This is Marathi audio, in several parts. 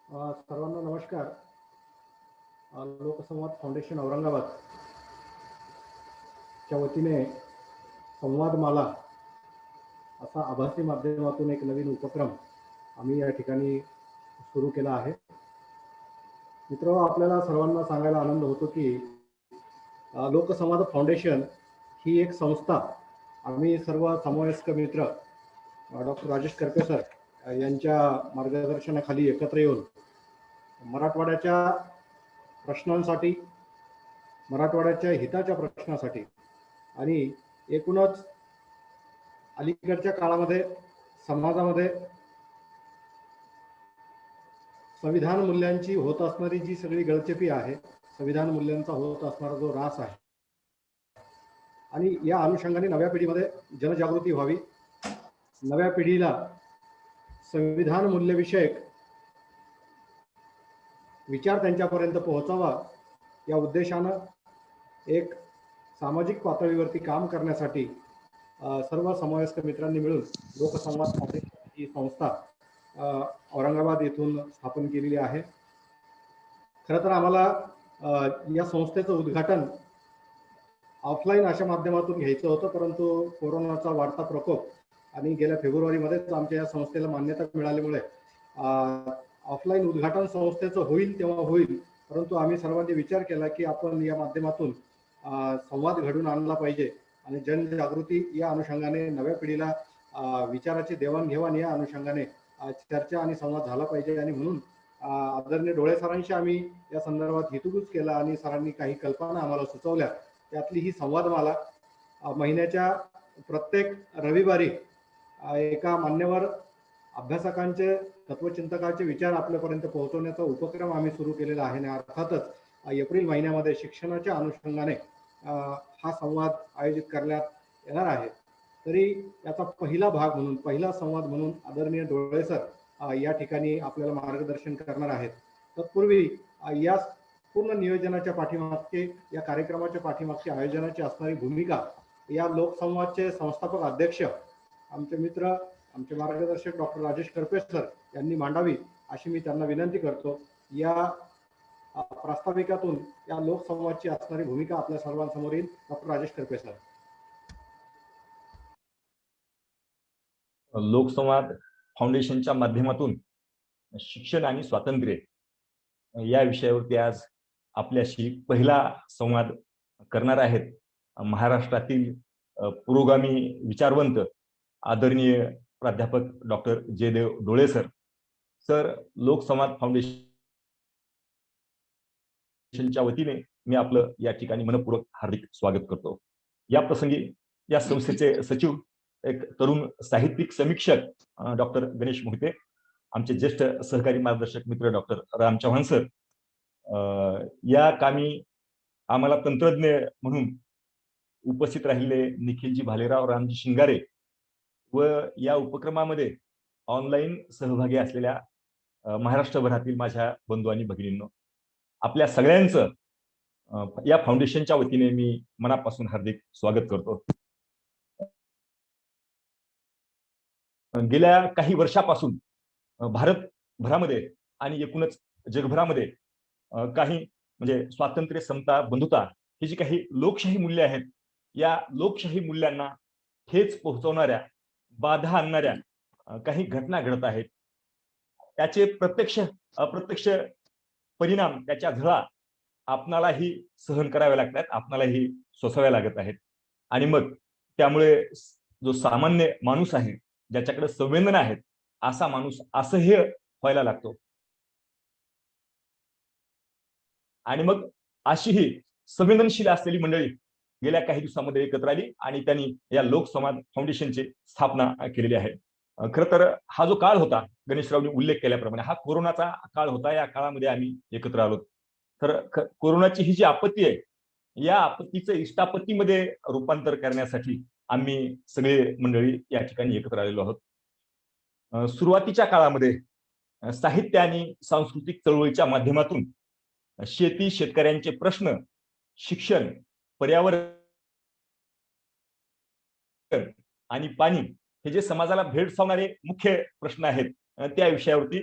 सर्वांना नमस्कार. लोकसंवाद फाउंडेशन औरंगाबाद च्या वतीने संवादमाला असा आभासी माध्यमातून एक नवीन उपक्रम आम्ही या ठिकाणी सुरू केला आहे. मित्र, आपल्याला सर्वांना सांगायला आनंद होतो की लोकसंवाद फाउंडेशन ही एक संस्था आम्ही सर्व समवयस्क मित्र डॉक्टर राजेश करपे सर यांच्या मार्गदर्शनाखाली एकत्र येऊन मराठवाड्याच्या प्रश्नांसाठी, मराठवाड्याच्या हिताच्या प्रश्नासाठी आणि एकूणच अलीकडच्या काळामध्ये समाजामध्ये संविधान मूल्यांची होत असणारी जी सगळी गळचेपी आहे, संविधान मूल्यांचा होत असणारा जो ऱ्हास आहे, आणि या अनुषंगाने नव्या पिढीमध्ये जनजागृती व्हावी, नव्या पिढीला संविधान मूल्यविषयक विचार त्यांच्यापर्यंत पोहोचावा या उद्देशानं एक सामाजिक पातळीवरती काम करण्यासाठी सर्व समवयस्क मित्रांनी मिळून लोकसंवाद फाउंडेशन ही संस्था औरंगाबाद येथून स्थापन केलेली आहे. खरं तर आम्हाला या संस्थेचं उद्घाटन ऑफलाईन अशा माध्यमातून घ्यायचं होतं, परंतु कोरोनाचा वाढता प्रकोप आणि गेल्या फेब्रुवारीमध्येच आमच्या या संस्थेला मान्यता मिळाल्यामुळे ऑफलाईन उद्घाटन संस्थेचं होईल तेव्हा होईल, परंतु आम्ही सर्वांनी विचार केला की आपण या माध्यमातून संवाद घडून आणला पाहिजे आणि जनजागृती या अनुषंगाने नव्या पिढीला विचाराची देवाणघेवाण या अनुषंगाने चर्चा आणि संवाद झाला पाहिजे. आणि म्हणून आदरणीय डोळे सरांशी आम्ही या संदर्भात हितगुज केला आणि सरांनी काही कल्पना आम्हाला सुचवल्या. त्यातली ही संवादमाला महिन्याच्या प्रत्येक रविवारी एका मान्यवर अभ्यासकांचे, तत्वचिंतकाचे विचार आपल्यापर्यंत पोहोचवण्याचा उपक्रम आम्ही सुरू केलेला आहे. आणि अर्थातच एप्रिल महिन्यामध्ये शिक्षणाच्या अनुषंगाने हा संवाद आयोजित करण्यात येणार आहे. तरी याचा पहिला भाग म्हणून, पहिला संवाद म्हणून आदरणीय डोळे सर या ठिकाणी आपल्याला मार्गदर्शन करणार आहेत. तत्पूर्वी या पूर्ण नियोजनाच्या पाठीमागचे, या कार्यक्रमाच्या पाठीमागच्या आयोजनाची असणारी भूमिका या लोकसंवादचे संस्थापक अध्यक्ष, आमचे मित्र, आमचे मार्गदर्शक डॉक्टर राजेश करपे सर यांनी मांडावी अशी मी त्यांना विनंती करतो. या प्रास्ताविकातून या लोकसंवादची असणारी भूमिका आपल्या सर्वांसमोर येईल. Doctor Rajesh Karpe sir. लोकसंवाद फाउंडेशनच्या माध्यमातून शिक्षण आणि स्वातंत्र्य या विषयावरती आज आपल्याशी पहिला संवाद करणार आहेत महाराष्ट्रातील पुरोगामी विचारवंत आदरणीय प्राध्यापक डॉक्टर जयदेव डोळे सर. सर, लोकसंवाद फाउंडेशनच्या वतीने मी आपलं या ठिकाणी मनपूर्वक हार्दिक स्वागत करतो. या प्रसंगी या संस्थेचे सचिव, एक तरुण साहित्यिक समीक्षक डॉक्टर गणेश मोहिते, आमचे ज्येष्ठ सहकारी मार्गदर्शक मित्र डॉक्टर राम चव्हाण सर, या कामी आम्हाला तंत्रज्ञ म्हणून उपस्थित राहिलेले निखिलजी भालेराव, रामजी शिंगारे व या उपक्रमामध्ये ऑनलाईन सहभागी असलेल्या महाराष्ट्रभरातील माझ्या बंधू आणि भगिनींनो, आपल्या सगळ्यांचं या फाउंडेशनच्या वतीने मी मनापासून हार्दिक स्वागत करतो. गेल्या काही वर्षापासून भारतभरामध्ये आणि एकूणच जगभरामध्ये काही म्हणजे स्वातंत्र्य, समता, बंधुता ही जी काही लोकशाही मूल्य आहेत, या लोकशाही मूल्यांना ठेच पोहोचवणाऱ्या, बाधा आणणाऱ्या काही घटना घडत आहेत. त्याचे प्रत्यक्ष अप्रत्यक्ष परिणाम, त्याच्या झळा आपणालाही सहन कराव्या लागतात, आपणालाही सोसाव्या लागत आहेत. आणि मग त्यामुळे जो सामान्य माणूस आहे, ज्याच्याकडे संवेदना आहेत, असा माणूस असह्य व्हायला लागतो. आणि मग अशी ही संवेदनशील असलेली मंडळी गेल्या काही दिवसांमध्ये एकत्र आली आणि त्यांनी या लोकसंवाद फाउंडेशनची स्थापना केलेली आहे. खरं तर हा जो काळ होता, गणेशरावनी उल्लेख केल्याप्रमाणे हा कोरोनाचा काळ होता. या काळामध्ये आम्ही एकत्र आलो. तर कोरोनाची ही जी आपत्ती आहे, या आपत्तीचं इष्टापत्तीमध्ये रूपांतर करण्यासाठी आम्ही सगळे मंडळी या ठिकाणी एकत्र आलेलो आहोत. सुरुवातीच्या काळामध्ये साहित्य आणि सांस्कृतिक चळवळीच्या माध्यमातून शेती, शेतकऱ्यांचे प्रश्न, शिक्षण, पर्यावरण आणि पाणी हे जे समाजाला भेडसावणारे मुख्य प्रश्न आहेत, त्या विषयावरती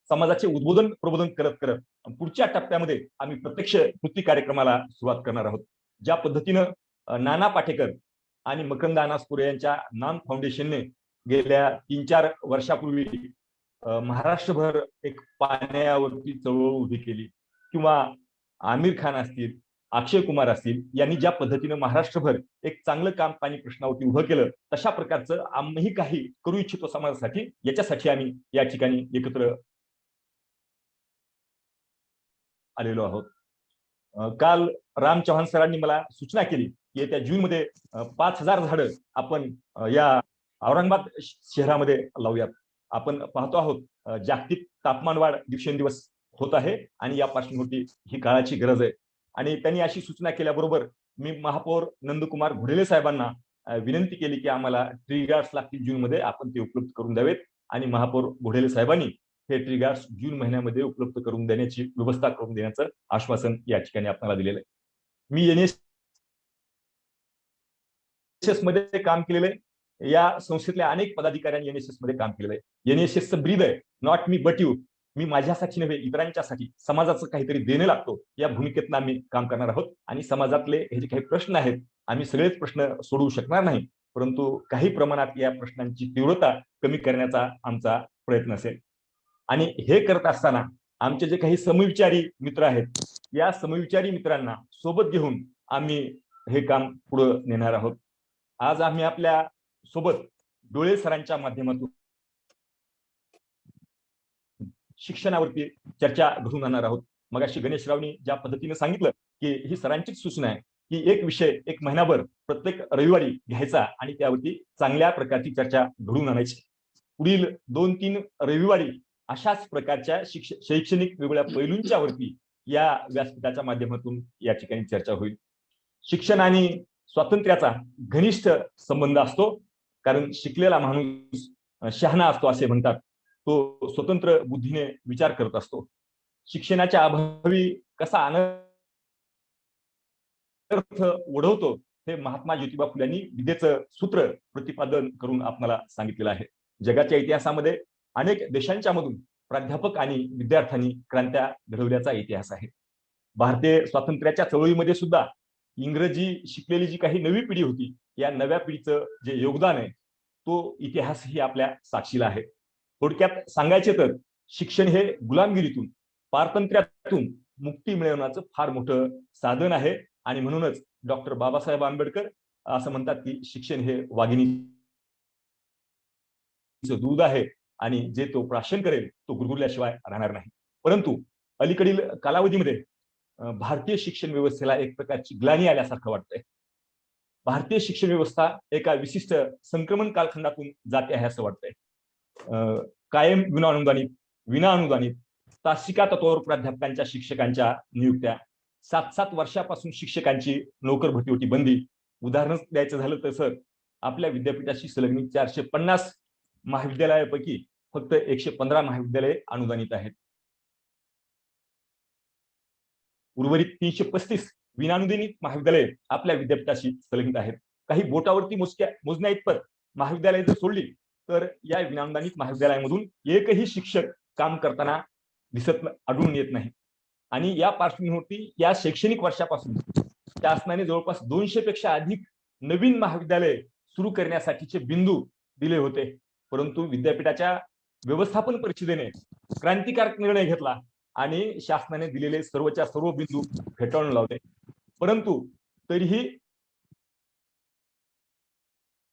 समाजाचे उद्बोधन प्रबोधन करत करत पुढच्या टप्प्यामध्ये आम्ही प्रत्यक्ष कृती कार्यक्रमाला सुरुवात करणार आहोत. ज्या पद्धतीनं नाना पाटेकर आणि मकरंद अनासपुरे यांच्या नाम फाउंडेशनने गेल्या 3-4 वर्षापूर्वी महाराष्ट्रभर एक पाण्यावरती चळवळ उभी केली, किंवा आमिर खान असतील, अक्षय कुमार असतील, यांनी ज्या पद्धतीनं महाराष्ट्रभर एक चांगलं काम पाणी प्रश्नावरती उभं केलं, तशा प्रकारचं आम्ही काही करू इच्छितो समाजासाठी. याच्यासाठी आम्ही या ठिकाणी एकत्र आलेलो आहोत. काल राम चव्हाण सरांनी मला सूचना केली की येत्या जूनमध्ये 5,000 झाडं आपण या औरंगाबाद शहरामध्ये लावूयात. आपण पाहतो आहोत जागतिक तापमान वाढ दिवसेंदिवस होत आहे आणि या पार्श्वभूमीवरती ही काळाची गरज आहे. आणि त्यांनी अशी सूचना केल्याबरोबर मी महापौर नंदकुमार घोडेले साहेबांना विनंती केली की आम्हाला ट्री गार्ड्स लागतील जूनमध्ये, आपण ते उपलब्ध करून द्यावेत. आणि महापौर घोडेले साहेबांनी हे ट्री गार्ड्स जून महिन्यामध्ये उपलब्ध करून देण्याची व्यवस्था करून देण्याचं आश्वासन या ठिकाणी आपल्याला दिलेलं आहे. मी एनएसएस मध्ये काम केलेलं आहे. या संस्थेतल्या अनेक पदाधिकाऱ्यांनी एनएसएस मध्ये काम केलेलं आहे. एनएसएसचं ब्रीद आहे, नॉट मी बट यू. मी माझ्यासाठी नव्हे, इतरांच्यासाठी समाजाचं काहीतरी देणं लागतो, या भूमिकेतनं आम्ही काम करणार आहोत. आणि समाजातले हे जे काही प्रश्न आहेत, आम्ही सगळेच प्रश्न सोडवू शकणार नाही, परंतु काही प्रमाणात या प्रश्नांची तीव्रता कमी करण्याचा आमचा प्रयत्न असेल. आणि हे करत असताना आमचे जे काही समविचारी मित्र आहेत, या समविचारी मित्रांना सोबत घेऊन आम्ही हे काम पुढे नेणार आहोत. आज आम्ही आपल्या सोबत डोळे सरांच्या माध्यमातून शिक्षणावरती चर्चा घडून आणणार आहोत. मगाशी गणेशरावनी ज्या पद्धतीने सांगितलं की ही सरांचीच सूचना आहे की एक विषय एक महिनाभर प्रत्येक रविवारी घ्यायचा आणि त्यावरती चांगल्या प्रकारची चर्चा घडून आणायची. पुढील 2-3 रविवारी अशाच प्रकारच्या शैक्षणिक वेगवेगळ्या पैलूंच्या वरती या व्यासपीठाच्या माध्यमातून या ठिकाणी चर्चा होईल. शिक्षण आणि स्वातंत्र्याचा घनिष्ठ संबंध असतो, कारण शिकलेला माणूस शहाणा असतो असे म्हणतात. तो स्वतंत्र बुद्धीने विचार करत असतो. शिक्षणाच्या अभावी कसा अनर्थ ओढवतो हे महात्मा ज्योतिबा फुल्यांनी विद्येचं सूत्र प्रतिपादन करून आपल्याला सांगितलेलं आहे. जगाच्या इतिहासामध्ये अनेक देशांच्या मधून प्राध्यापक आणि विद्यार्थ्यांनी क्रांत्या घडवल्याचा इतिहास आहे. भारतीय स्वातंत्र्याच्या चळवळीमध्ये सुद्धा इंग्रजी शिकलेली जी काही नवी पिढी होती, या नव्या पिढीचं जे योगदान आहे, तो इतिहासही आपल्या साक्षीला आहे. थोडक्यात सांगायचे तर शिक्षण हे गुलामगिरीतून, पारतंत्र्यातून मुक्ती मिळवण्याचं फार मोठं साधन आहे. आणि म्हणूनच डॉक्टर बाबासाहेब आंबेडकर असं म्हणतात की शिक्षण हे वाघिणीचं दूध आहे आणि जे तो प्राशन करेल तो गुरगुरल्याशिवाय राहणार नाही. परंतु अलीकडील कालावधीमध्ये भारतीय शिक्षण व्यवस्थेला एक प्रकारची ग्लानी आल्यासारखं वाटतंय. भारतीय शिक्षण व्यवस्था एका विशिष्ट संक्रमण कालखंडातून जाते आहे असं वाटतंय. कायम विना अनुदानित तासिका तत्वावर प्राध्यापकांच्या शिक्षकांच्या नियुक्त्या, 7-7 वर्षापासून शिक्षकांची नोकर भरतीवरती बंदी. उदाहरण द्यायचं झालं तर सर, आपल्या विद्यापीठाशी संलग्नित 450 महाविद्यालयापैकी फक्त 115 महाविद्यालये अनुदानित आहेत. उर्वरित 335 विनानुदानित महाविद्यालये आपल्या विद्यापीठाशी संलग्नित आहेत. काही बोटावरती मोजण्या इतपत महाविद्यालये जर सोडली तर या विनानुदानित महाविद्यालयामधून एकही शिक्षक काम करताना आढळून येत नाही. आणि या पार्श्वभूमीवरती या शैक्षणिक वर्षापासून शासनाने जवळपास 200 पेक्षा अधिक नवीन महाविद्यालये सुरू करण्यासाठीचे बिंदू दिले होते, परंतु विद्यापीठाच्या व्यवस्थापन परिषदेने क्रांतिकारक निर्णय घेतला आणि शासनाने दिलेले सर्वच्या सर्व बिंदू फेटाळून लावले. परंतु तरीही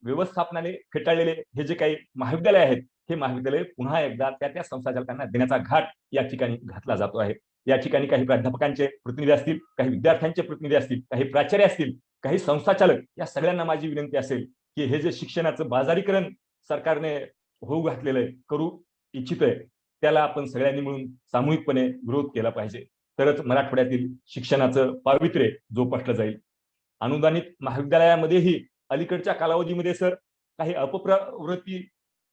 व्यवस्थापनाने फेटाळलेले हे जे काही महाविद्यालय आहेत, हे महाविद्यालय पुन्हा एकदा त्या संस्थाचालकांना देण्याचा घाट या ठिकाणी घातला जातो आहे. या ठिकाणी काही प्राध्यापकांचे प्रतिनिधी असतील, काही विद्यार्थ्यांचे प्रतिनिधी असतील, काही प्राचार्य असतील, काही संस्थाचालक, या सगळ्यांना माझी विनंती असेल की हे जे शिक्षणाचं बाजारीकरण सरकारने होऊ घातलेलं आहे, करू इच्छित आहे, त्याला आपण सगळ्यांनी मिळून सामूहिकपणे विरोध केला पाहिजे. तरच मराठवाड्यातील शिक्षणाचं पावित्र्य जोपासलं जाईल. अनुदानित महाविद्यालयामध्येही अलीकडच्या कालावधीमध्ये सर काही अपप्रवृत्ती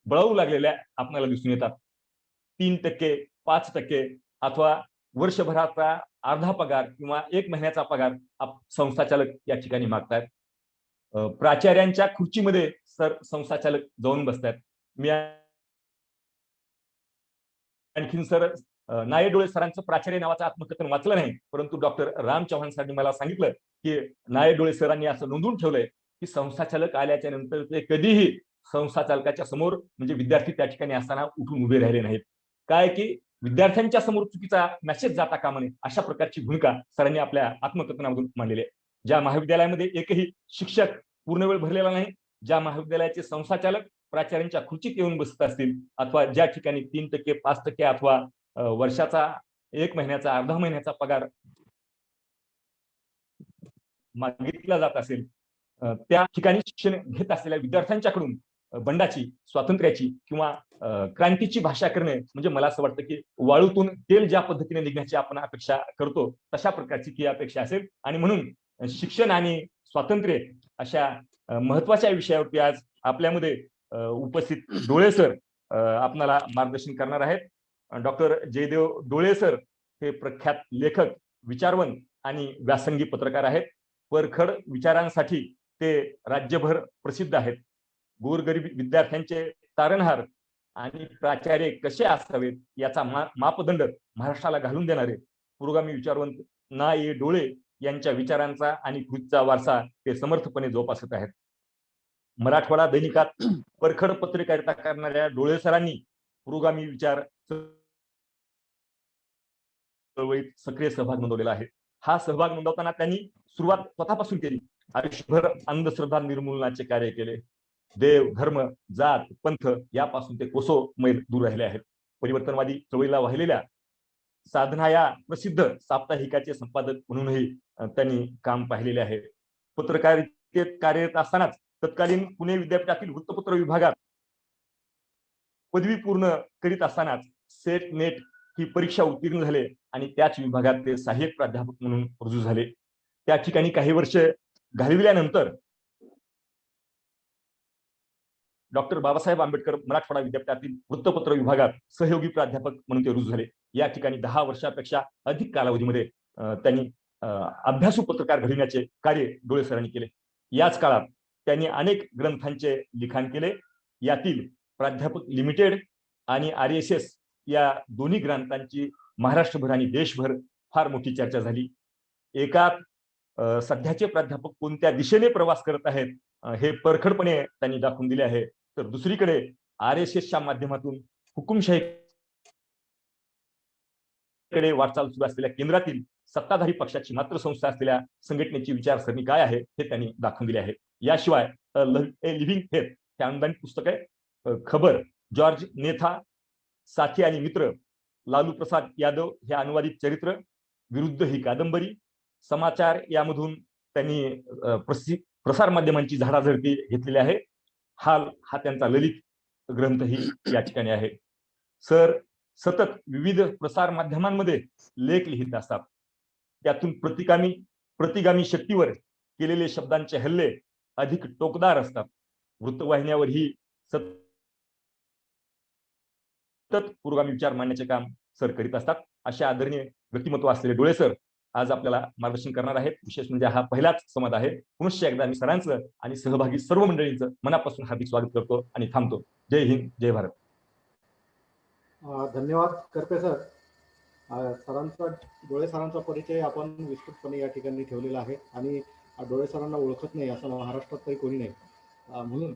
बळावू लागलेल्या आपल्याला दिसून येतात. 3%, 5% अथवा वर्षभराचा अर्धा पगार किंवा 1 महिन्याचा पगार संस्थाचालक या ठिकाणी मागतात. प्राचार्यांच्या खुर्चीमध्ये सर संस्थाचालक जाऊन बसतात. मी आणखीन सर नाये डोळे सरांचं प्राचार्य नावाचं आत्मकथन वाचलं नाही, परंतु डॉक्टर राम चव्हाण सरांनी मला सांगितलं की नाये डोळे सरांनी असं नोंदवून ठेवलंय की संस्थाचालक आल्याच्या नंतर ते कधीही संस्थाचालकाच्या समोर म्हणजे विद्यार्थी त्या ठिकाणी असताना उठून उभे राहिले नाहीत. काय की विद्यार्थ्यांच्या समोर चुकीचा मेसेज जाता कामा नये अशा प्रकारची भूमिका सरांनी आपल्या आत्मकथनामधून मांडलेली आहे. ज्या महाविद्यालयामध्ये एकही शिक्षक पूर्ण वेळ भरलेला नाही, ज्या महाविद्यालयाचे संस्थाचालक प्राचार्यांच्या खुर्चीत येऊन बसत असतील, अथवा ज्या ठिकाणी 3%, 5% अथवा वर्षाचा 1 महिन्याचा, अर्धा महिन्याचा पगार मागितला जात असेल, त्या ठिकाणी शिक्षण घेत असलेल्या विद्यार्थ्यांच्याकडून बंडाची, स्वातंत्र्याची किंवा क्रांतीची भाषा करणे म्हणजे मला असं वाटतं की वाळूतून तेल ज्या पद्धतीने निघण्याची आपण अपेक्षा करतो तशा प्रकारची ती अपेक्षा असेल. आणि म्हणून शिक्षण आणि स्वातंत्र्य अशा महत्वाच्या विषयावरती आज आपल्यामध्ये उपस्थित डोळे सर आपणाला मार्गदर्शन करणार आहेत. डॉक्टर जयदेव डोळे सर हे प्रख्यात लेखक, विचारवंत आणि व्यासंगी पत्रकार आहेत. परखड विचारांसाठी ते राज्यभर प्रसिद्ध आहेत. गोरगरीब विद्यार्थ्यांचे तारणहार आणि प्राचार्य कसे असावेत याचा मापदंड महाराष्ट्राला घालून देणारे पुरोगामी विचारवंत ना. ये. डोळे यांच्या विचारांचा आणि कृतीचा वारसा ते समर्थपणे जोपासत आहेत. मराठवाडा दैनिकात परखड पत्रकारिता करणाऱ्या डोळे सरांनी पुरोगामी विचार चळवळीत सक्रिय सहभाग नोंदवलेला आहे. हा सहभाग नोंदवताना त्यांनी सुरुवात स्वतःपासून केली. आयुष्यभर अंधश्रद्धा निर्मूलनाचे कार्य केले. देव, धर्म, जात, पंथ यापासून ते कोसो मैल दूर राहिले आहेत. परिवर्तनवादी चळवळीला वाहिलेल्या साधना या प्रसिद्ध साप्ताहिकाचे संपादक म्हणूनही त्यांनी काम पाहिलेले आहे. पत्रकारितेत कार्यरत असतानाच तत्कालीन पुणे विद्यापीठातील वृत्तपत्र विभागात पदवी पूर्ण करीत असतानाच सेट नेट ही परीक्षा उत्तीर्ण झाले आणि त्याच विभागात ते सहाय्यक प्राध्यापक म्हणून रुजू झाले. त्या ठिकाणी काही वर्ष घालविल्यानंतर डॉक्टर बाबासाहेब आंबेडकर मराठवाडा विद्यापीठातील वृत्तपत्र विभागात सहयोगी प्राध्यापक म्हणून ते रुजू झाले. या ठिकाणी 10 वर्षापेक्षा अधिक कालावधीमध्ये त्यांनी अभ्यासू पत्रकार घडविण्याचे कार्य डोळे सरांनी केले. याच काळात त्यांनी अनेक ग्रंथांचे लिखाण केले. यातील प्राध्यापक लिमिटेड आणि RSS या दोन्ही ग्रंथांची महाराष्ट्रभर आणि देशभर फार मोठी चर्चा झाली. एकात सध्याचे प्राध्यापक कोणत्या दिशेने प्रवास करत आहेत हे परखडपणे त्यांनी दाखवून दिले आहे. तर दुसरीकडे RSSच्या माध्यमातून हुकुमशाहीकडे वाटचाल सुरू असलेल्या केंद्रातील सत्ताधारी पक्षाची मात्र संस्था असलेल्या संघटनेची विचारसरणी काय आहे हे त्यांनी दाखवून दिले आहे. याशिवाय लिव्हिंग फेथ हे अनुदानित पुस्तक आहे. खबर, जॉर्ज नेथा, साथी आणि मित्र, लालू प्रसाद यादव हे अनुवादित चरित्र, विरुद्ध ही कादंबरी, समाचार यामधून त्यांनी प्रसार माध्यमांची झाडाझडती घेतलेली आहे. हा त्यांचा ललित ग्रंथही या ठिकाणी आहे. सर सतत विविध प्रसार माध्यमांमध्ये लेख लिहित असतात. त्यातून प्रतिगामी शक्तीवर केलेले शब्दांचे हल्ले अधिक टोकदार असतात. वृत्तवाहिन्यावर ही सतत पुरोगामी विचार मांडण्याचे काम सर करीत असतात. अशा आदरणीय व्यक्तिमत्व असलेले डोळे सर आज आपल्याला मार्गदर्शन करणार आहेत. विशेष म्हणजे हा पहिलाच संवाद आहे. पुनश्च एकदा मी सरांचं आणि सहभागी सर्व मंडळींचं मनापासून हार्दिक स्वागत करतो आणि थांबतो. जय हिंद, जय भारत. धन्यवाद करपे सर. डोळे सरांचा परिचय आपण विस्तृतपणे या ठिकाणी ठेवलेला आहे आणि डोळे सरांना ओळखत नाही असं महाराष्ट्रात तरी कोणी नाही. म्हणून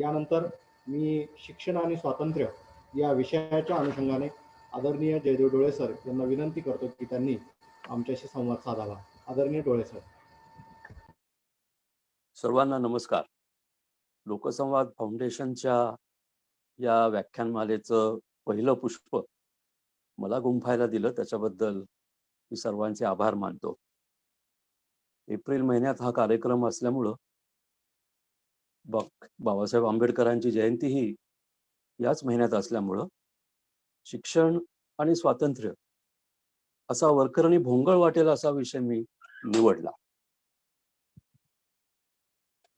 यानंतर मी शिक्षण आणि स्वातंत्र्य या विषयाच्या अनुषंगाने आदरणीय जयदेव डोळे सर यांना विनंती करतो की त्यांनी आमच्याशी संवाद साधावा. आदरणीय डोळे सर. सर्वांना नमस्कार. लोकसंवाद फाउंडेशनच्या या व्याख्यानमालेचं पहिलं पुष्प मला गुंफायला दिलं त्याच्याबद्दल मी सर्वांचे आभार मानतो. एप्रिल महिन्यात हा कार्यक्रम असल्यामुळं बाबासाहेब आंबेडकरांची जयंती ही याच महिन्यात असल्यामुळं शिक्षण आणि स्वातंत्र्य असा वरकरणी भोंगळ वाटेल असा विषय मी निवडला.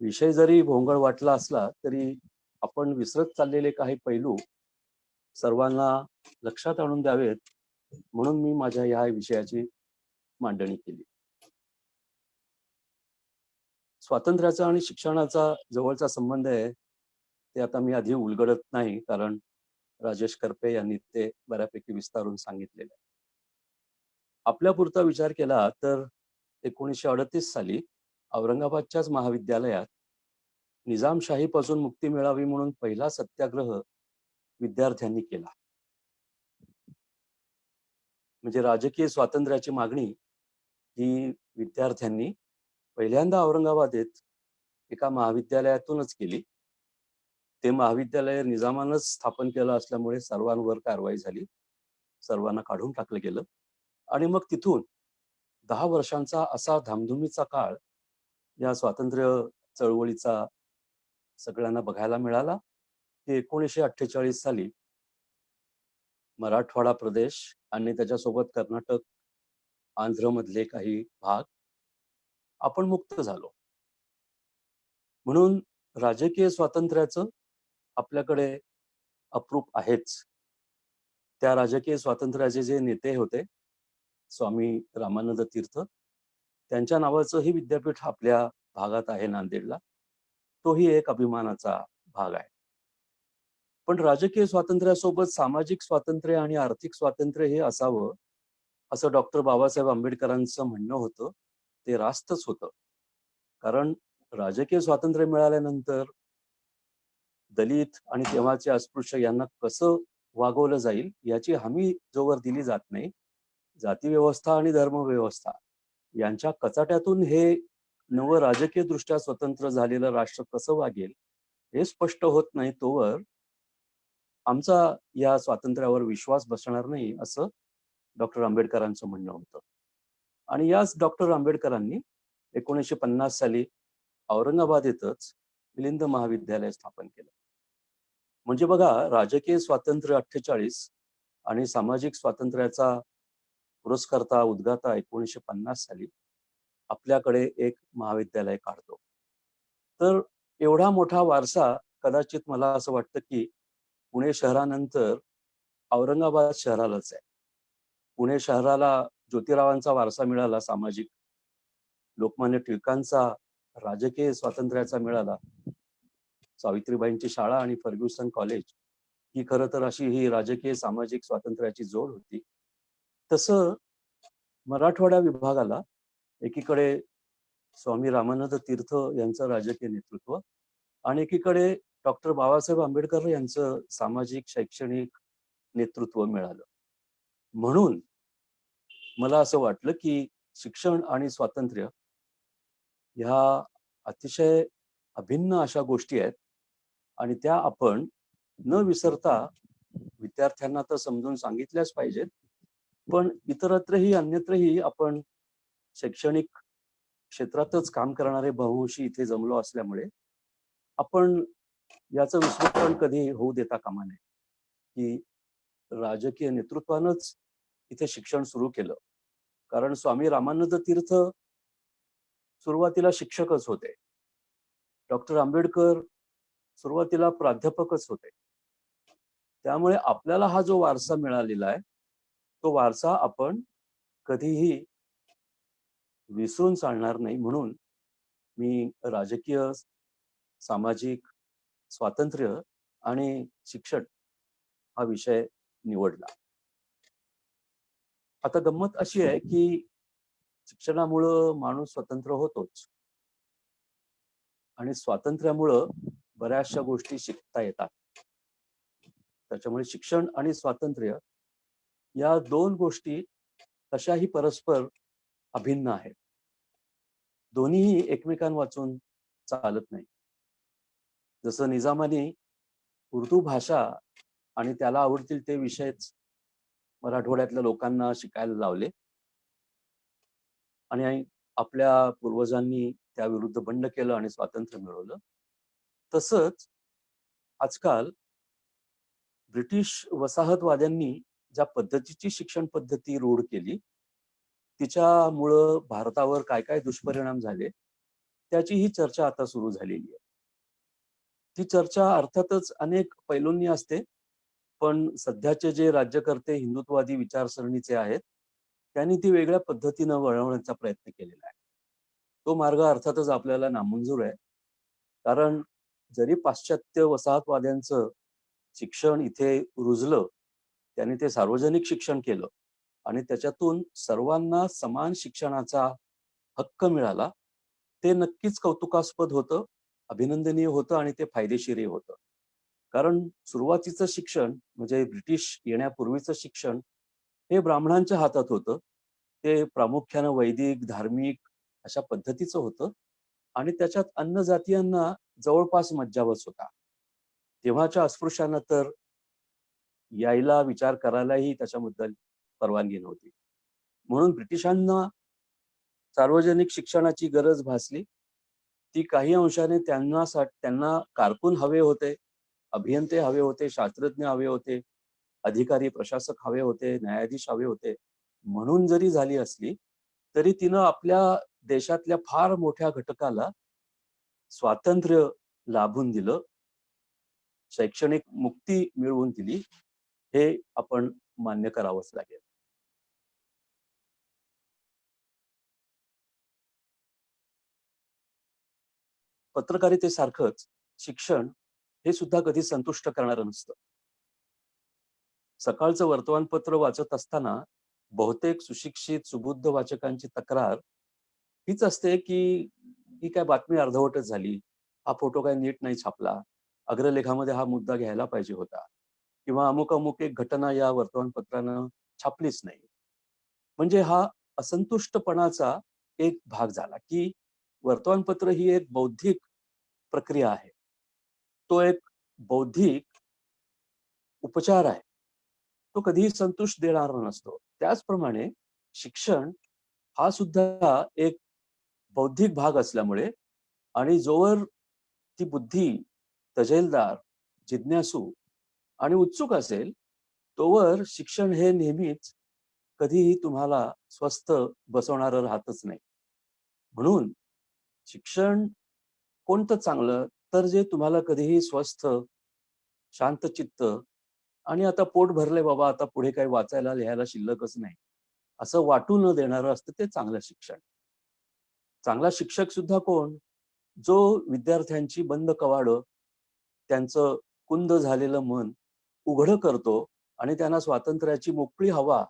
विषय जरी भोंगळ वाटला असला तरी आपण विसरत चाललेले काही पैलू सर्वांना लक्षात आणून द्यावेत म्हणून मी माझ्या या विषयाची मांडणी केली. स्वातंत्र्याचा आणि शिक्षणाचा जवळचा संबंध आहे ते आता मी आधी उलगडत नाही, कारण राजेश करपे यांनी ते बऱ्यापैकी विस्तारून सांगितलेलं आहे. आपल्यापुरता विचार केला तर 1938 साली औरंगाबादच्याच महाविद्यालयात निजामशाहीपासून मुक्ती मिळावी म्हणून पहिला सत्याग्रह विद्यार्थ्यांनी केला. म्हणजे राजकीय स्वातंत्र्याची मागणी ही विद्यार्थ्यांनी पहिल्यांदा औरंगाबादेत एका महाविद्यालयातूनच केली. ते महाविद्यालय निजामानंच स्थापन केलं असल्यामुळे सर्वांवर कारवाई झाली, सर्वांना काढून टाकलं गेलं आणि मग तिथून 10 वर्षांचा असा धामधुमीचा काळ या स्वातंत्र्य चळवळीचा सगळ्यांना बघायला मिळाला, की 1948 साली मराठवाडा प्रदेश आणि त्याच्यासोबत कर्नाटक, आंध्रमधले काही भाग आपण मुक्त झालो. म्हणून राजकीय स्वातंत्र्याचं आपल्याकडे अप्रूप आहेच. त्या राजकीय स्वातंत्र्याचे जे नेते होते स्वामी रामानंद तीर्थ, त्यांच्या नावाचंही विद्यापीठ आपल्या भागात आहे नांदेडला. तोही एक अभिमानाचा भाग आहे. पण राजकीय स्वातंत्र्यासोबत सामाजिक स्वातंत्र्य आणि आर्थिक स्वातंत्र्य हे असावं असं डॉक्टर बाबासाहेब आंबेडकरांचं म्हणणं होतं. ते रास्तच होतं. कारण राजकीय स्वातंत्र्य मिळाल्यानंतर दलित आणि तेव्हाचे अस्पृश्य यांना कसं वागवलं जाईल याची हमी जोवर दिली जात नाही, जातीव्यवस्था आणि धर्मव्यवस्था यांच्या कचाट्यातून हे नवं राजकीय दृष्ट्या स्वतंत्र झालेलं राष्ट्र कसं वागेल हे स्पष्ट होत नाही तोवर आमचा या स्वातंत्र्यावर विश्वास बसणार नाही, असं डॉक्टर आंबेडकरांचं म्हणणं होतं. आणि याच डॉक्टर आंबेडकरांनी 1950 साली औरंगाबाद येथंच मिलिंद महाविद्यालय स्थापन केलं. म्हणजे बघा, राजकीय स्वातंत्र्य 48 आणि सामाजिक स्वातंत्र्याचा पुरस्कर्ता उद्गाता 1950 साली आपल्याकडे एक महाविद्यालय काढतो. तर एवढा मोठा वारसा कदाचित मला असं वाटतं की पुणे शहरानंतर औरंगाबाद शहरालाच आहे. पुणे शहराला ज्योतिरावांचा वारसा मिळाला सामाजिक, लोकमान्य टिळकांचा राजकीय स्वातंत्र्याचा मिळाला, सावित्रीबाईंची शाळा आणि फर्ग्युसन कॉलेज ही खरं तर अशी ही राजकीय सामाजिक स्वातंत्र्याची जोड होती. तसं मराठवाडा विभागाला एकीकडे स्वामी रामानंद तीर्थ यांचं राजकीय नेतृत्व आणि एकीकडे डॉक्टर बाबासाहेब आंबेडकर यांचं सामाजिक शैक्षणिक नेतृत्व मिळालं. म्हणून मला असं वाटलं की शिक्षण आणि स्वातंत्र्य ह्या अतिशय अभिन्न अशा गोष्टी आहेत आणि त्या आपण न विसरता विद्यार्थ्यांना तर समजून सांगितल्याच पाहिजेत, पण इतरत्रही अन्यत्रही आपण शैक्षणिक क्षेत्रातच काम करणारे बहुंशी इथे जमलो असल्यामुळे आपण याचं विस्मरण कधी होऊ देता कामा नये की राजकीय नेतृत्वानंच इथे शिक्षण सुरू केलं. कारण स्वामी रामानंद तीर्थ सुरुवातीला शिक्षकच होते, डॉक्टर आंबेडकर सुरुवातीला प्राध्यापकच होते. त्यामुळे आपल्याला हा जो वारसा मिळालेला आहे तो वारसा आपण कधीही विसरून चालणार नाही. म्हणून मी राजकीय, सामाजिक स्वातंत्र्य आणि शिक्षण हा विषय निवडला. आता गंमत अशी आहे की शिक्षणामुळं माणूस स्वतंत्र होतोच आणि स्वातंत्र्यामुळं बऱ्याचशा गोष्टी शिकता येतात. त्याच्यामुळे शिक्षण आणि स्वातंत्र्य या दोन गोष्टी कशाही परस्पर अभिन्न आहेत. दोन्हीही एकमेकांवाचून चालत नाही. जसं निजामाने उर्दू भाषा आणि त्याला आवडतील ते विषयच मराठवाड्यातल्या लोकांना शिकायला लावले आणि आपल्या पूर्वजांनी त्याविरुद्ध बंड केलं आणि स्वातंत्र्य मिळवलं, तसंच आजकाल ब्रिटिश वसाहतवाद्यांनी ज्या पद्धतीची शिक्षण पद्धती रूढ केली तिच्यामुळं भारतावर काय काय दुष्परिणाम झाले त्याची ही चर्चा आता सुरू झालेली आहे. ती चर्चा अर्थातच अनेक पैलूंनी असते, पण सध्याचे जे राज्यकर्ते हिंदुत्ववादी विचारसरणीचे आहेत त्यांनी ती वेगळ्या पद्धतीनं वळवण्याचा प्रयत्न केलेला आहे. तो मार्ग अर्थातच आपल्याला नामंजूर आहे. कारण जरी पाश्चात्य वसाहतवाद्यांचं शिक्षण इथे रुजलं, त्याने ते सार्वजनिक शिक्षण केलं आणि त्याच्यातून सर्वांना समान शिक्षणाचा हक्क मिळाला. ते नक्कीच कौतुकास्पद होतं, अभिनंदनीय होतं आणि ते फायदेशीरही होतं. कारण सुरुवातीचं शिक्षण म्हणजे ब्रिटिश येण्यापूर्वीचं शिक्षण हे ब्राह्मणांच्या हातात होतं. ते प्रामुख्यानं वैदिक, धार्मिक अशा पद्धतीचं होतं आणि त्याच्यात अन्य जातीयांना जवळपास मज्जावच होता. तेव्हाच्या अस्पृश्यांना तर यायला, विचार करायलाही त्याच्याबद्दल परवानगी नव्हती. म्हणून ब्रिटिशांना सार्वजनिक शिक्षणाची गरज भासली. ती काही अंशाने त्यांना कारकून हवे होते, अभियंते हवे होते, शास्त्रज्ञ हवे होते, अधिकारी प्रशासक हवे होते, न्यायाधीश हवे होते. म्हणून जरी झाली असली, तरी तिनं आपल्या देशातल्या फार मोठ्या घटकाला स्वातंत्र्य लाभून दिलं, शैक्षणिक मुक्ती मिळवून दिली. हे आपण मान्य करावंच लागेल. पत्रकारितेसारखंच शिक्षण हे सुद्धा कधी संतुष्ट करणारं नसतं. सकाळचं वर्तमानपत्र वाचत असताना बहुतेक सुशिक्षित, सुबुद्ध वाचकांची तक्रार हीच असते, की ही काय बातमी अर्धवटच झाली, हा फोटो काय नीट नाही छापला, अग्रलेखामध्ये हा मुद्दा घ्यायला पाहिजे होता किंवा अमुक अमुक एक घटना या वर्तमानपत्रानं छापलीच नाही. म्हणजे हा असंतुष्टपणाचा एक भाग झाला, की वर्तमानपत्र ही एक बौद्धिक प्रक्रिया आहे. तो एक बौद्धिक उपचार आहे. तो कधीही संतुष्ट देणारा नसतो. त्याचप्रमाणे शिक्षण हा सुद्धा एक बौद्धिक भाग असल्यामुळे आणि जोवर ती बुद्धी तजेलदार, जिज्ञासू आणि उत्सुक असेल, तोवर शिक्षण हे नेहमीच कधीही तुम्हाला स्वस्थ बसवणारं राहतच नाही. म्हणून शिक्षण कोणतं चांगलं? तर जे तुम्हाला कधीही स्वस्थ, शांतचित्त आणि आता पोट भरलंय बाबा, आता पुढे काही वाचायला, लिहायला शिल्लकच नाही, असं वाटू न देणारं असतं ते चांगलं शिक्षण. चांगला शिक्षक सुद्धा कोण? जो विद्यार्थ्यांची बंद कवाडं, त्यांचं कुंद झालेलं मन उघडं करतो आणि त्यांना स्वातंत्र्याची मोकळी हवा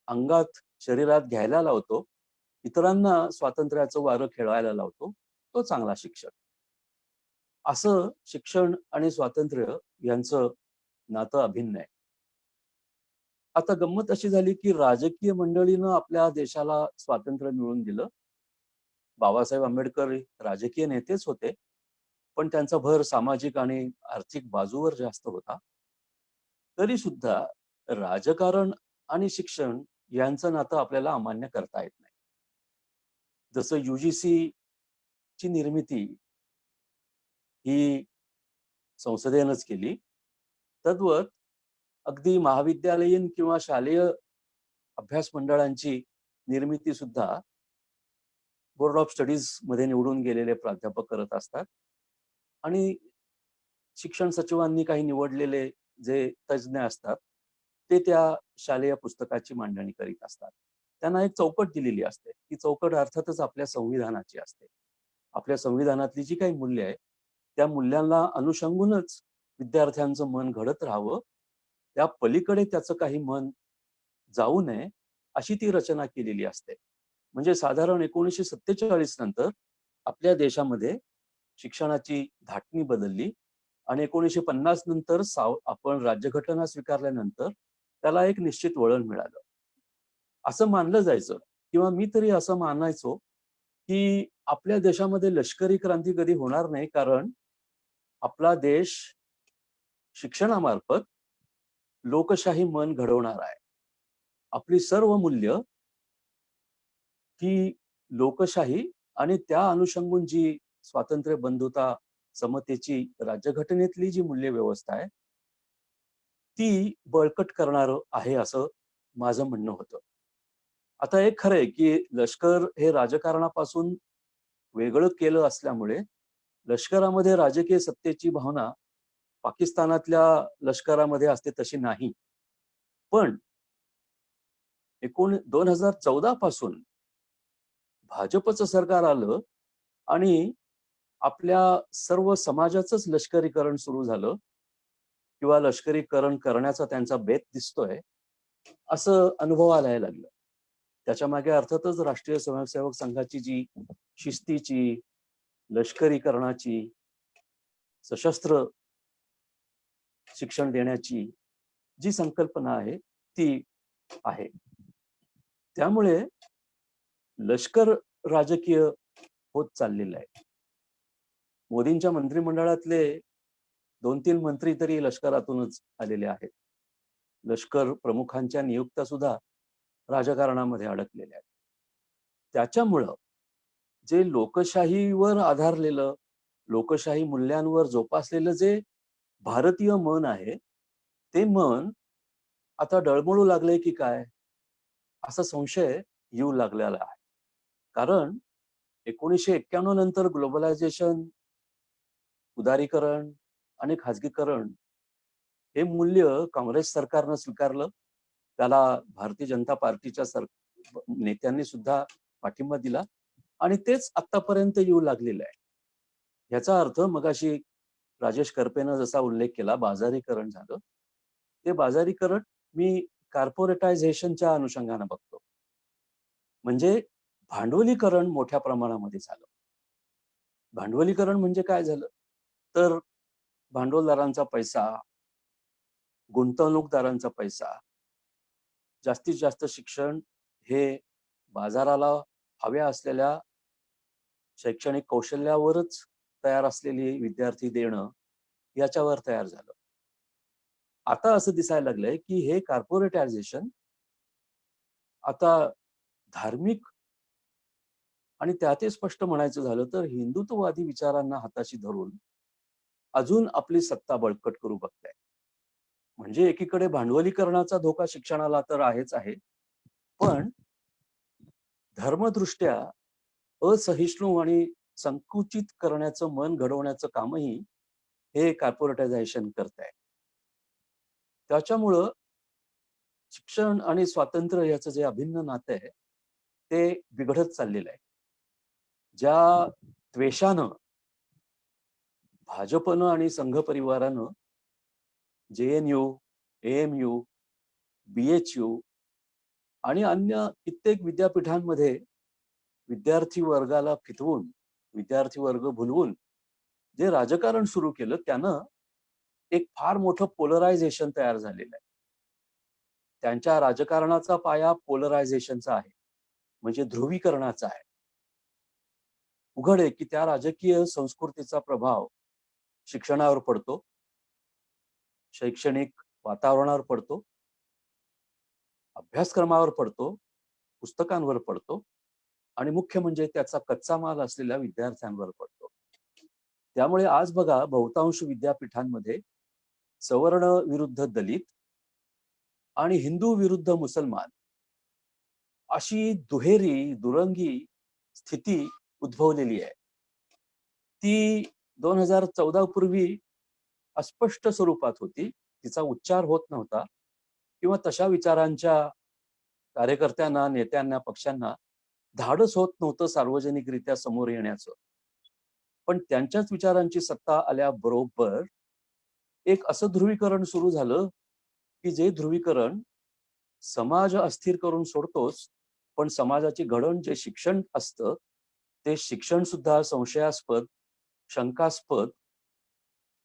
अंगात, शरीरात घ्यायला लावतो, इतरांना स्वातंत्र्याचं वारं खेळायला लावतो, तो चांगला शिक्षक. असं शिक्षण आणि स्वातंत्र्य यांचं नातं अभिन्न आहे. आता गंमत अशी झाली, की राजकीय मंडळीनं आपल्या देशाला स्वातंत्र्य मिळवून दिलं. बाबासाहेब आंबेडकर राजकीय नेतेच होते, पण त्यांचा भर सामाजिक आणि आर्थिक बाजूवर जास्त होता. तरी सुद्धा राजकारण आणि शिक्षण यांचं नातं आपल्याला अमान्य करता येत नाही. जसं UGC ची निर्मिती ही संसदेनंच केली, तद्वत अगदी महाविद्यालयीन किंवा शालेय अभ्यास मंडळांची निर्मिती सुद्धा बोर्ड ऑफ स्टडीज मध्ये निवडून गेलेले प्राध्यापक करत असतात आणि शिक्षण सचिवांनी काही निवडलेले जे तज्ज्ञ असतात ते त्या शालेय पुस्तकाची मांडणी करीत असतात. त्यांना एक चौकट दिलेली असते. ती चौकट अर्थातच आपल्या संविधानाची असते. आपल्या संविधानातली जी काही मूल्य आहे त्या मूल्यांना अनुषंगूनच विद्यार्थ्यांचं मन घडत राहावं, त्या पलीकडे त्याचं काही मन जाऊ नये अशी ती रचना केलेली असते. म्हणजे साधारण 1947 नंतर आपल्या देशामध्ये शिक्षणाची धाटणी बदलली आणि 1950 नंतर आपण राज्यघटना स्वीकारल्यानंतर त्याला एक निश्चित वळण मिळालं. असं मानलं जायचं किंवा मी तरी असं मानायचो, की आपल्या देशामध्ये लष्करी क्रांती कधी होणार नाही, कारण आपला देश शिक्षणामार्फत लोकशाही मन घडवणार आहे. आपली सर्व मूल्य ही लोकशाही आणि त्या अनुषंगून जी स्वातंत्र्य, बंधुता, समतेची राज्यघटनेतली जी मूल्य व्यवस्था आहे ती बळकट करणारं आहे असं माझं म्हणणं होतं. आता एक खरंय की लष्कर हे राजकारणापासून वेगळं केलं असल्यामुळे लष्करामध्ये राजकीय सत्तेची भावना पाकिस्तानातल्या लष्करामध्ये असते तशी नाही. पण 2014 पासून भाजपचं सरकार आलं आणि आपल्या सर्व समाजाचंच लष्करीकरण सुरू झालं किंवा लष्करीकरण करण्याचा त्यांचा बेत दिसतोय, असं अनुभवायला लागलं. त्याच्या मागे अर्थातच राष्ट्रीय स्वयंसेवक संघाची जी शिस्तीची, लष्करीकरणाची, सशस्त्र शिक्षण देण्याची जी संकल्पना आहे ती आहे. त्यामुळे लष्कर राजकीय होत चाललेलं आहे. मोदींच्या मंत्रिमंडळातले 2-3 मंत्री तरी लष्करातूनच आलेले आहेत. लष्कर प्रमुखांच्या नियुक्त्या सुद्धा राजकारणामध्ये अडकलेल्या आहेत. त्याच्यामुळं जे लोकशाहीवर आधारलेलं, लोकशाही मूल्यांवर जोपासलेलं जे भारतीय मन आहे, ते मन आता डळमळू लागलंय की काय, असा संशय येऊ लागलेला आहे. कारण 1991 नंतर ग्लोबलायझेशन, उदारीकरण आणि खाजगीकरण हे मूल्य काँग्रेस सरकारनं स्वीकारलं. त्याला भारतीय जनता पार्टीच्या नेत्यांनी सुद्धा पाठिंबा दिला आणि तेच आतापर्यंत येऊ लागलेलं आहे. याचा अर्थ मगाशी राजेश करपेनं जसा उल्लेख केला, बाजारीकरण झालं. ते बाजारीकरण मी कॉर्पोरेटायझेशनच्या अनुषंगाने बघतो. म्हणजे भांडवलीकरण मोठ्या प्रमाणामध्ये झालं. भांडवलीकरण म्हणजे काय झालं? तर भांडवलदारांचा पैसा, गुंतवणूकदारांचा पैसा, जास्तीत जास्त शिक्षण हे बाजाराला हव्या असलेल्या शैक्षणिक कौशल्यावरच तयार असलेली विद्यार्थी देणं, याच्यावर तयार झालं. आता असं दिसायला लागलंय की हे कॉर्पोरेटायझेशन आता धार्मिक आणि त्यातही स्पष्ट म्हणायचं झालं तर हिंदुत्ववादी विचारांना हाताशी धरून अजून आपली सत्ता बळकट करू बघताय. म्हणजे एकीकडे भांडवलीकरणाचा धोका शिक्षणाला तर आहेच आहे, पण धर्मदृष्ट्या असहिष्णू आणि संकुचित करण्याचं मन घडवण्याचं कामही हे कॉर्पोरेटायझेशन करत आहे. त्याच्यामुळं शिक्षण आणि स्वातंत्र्य याचं जे अभिन्न नातं आहे ते बिघडत चाललेलं आहे. ज्या द्वेषानं भाजपनं आणि संघ परिवारानं JNU, AMU, BHU आणि अन्य कित्येक विद्यापीठांमध्ये विद्यार्थी वर्गाला फितवून, विद्यार्थी वर्ग भुलवून जे राजकारण सुरू केलं, त्यानं एक फार मोठं पोलरायझेशन तयार झालेलं आहे. त्यांच्या राजकारणाचा पाया पोलरायझेशनचा आहे, म्हणजे ध्रुवीकरणाचा आहे. उघड आहे की त्या राजकीय संस्कृतीचा प्रभाव शिक्षणावर पडतो, शैक्षणिक वातावरणावर पडतो, अभ्यासक्रमावर पडतो, पुस्तकांवर पडतो आणि मुख्य म्हणजे त्याचा कच्चा माल असलेल्या विद्यार्थ्यांवर पडतो. त्यामुळे आज बघा बहुतांश विद्यापीठांमध्ये सवर्ण विरुद्ध दलित आणि हिंदू विरुद्ध मुसलमान अशी दुहेरी, दुरंगी स्थिती उद्भवलेली आहे. ती 2014 पूर्वी अस्पष्ट स्वरूपात होती, तिचा उच्चार होत नव्हता किंवा तशा विचारांच्या कार्यकर्त्यांना, नेत्यांना, पक्षांना धाडस होत नव्हतं सार्वजनिकरित्या समोर येण्याचं. पण त्यांच्याच विचारांची सत्ता आल्याबरोबर एक असं ध्रुवीकरण सुरू झालं की जे ध्रुवीकरण समाज अस्थिर करून सोडतोच, पण समाजाची घडण जे शिक्षण असतं ते शिक्षण सुद्धा संशयास्पद, शंकास्पद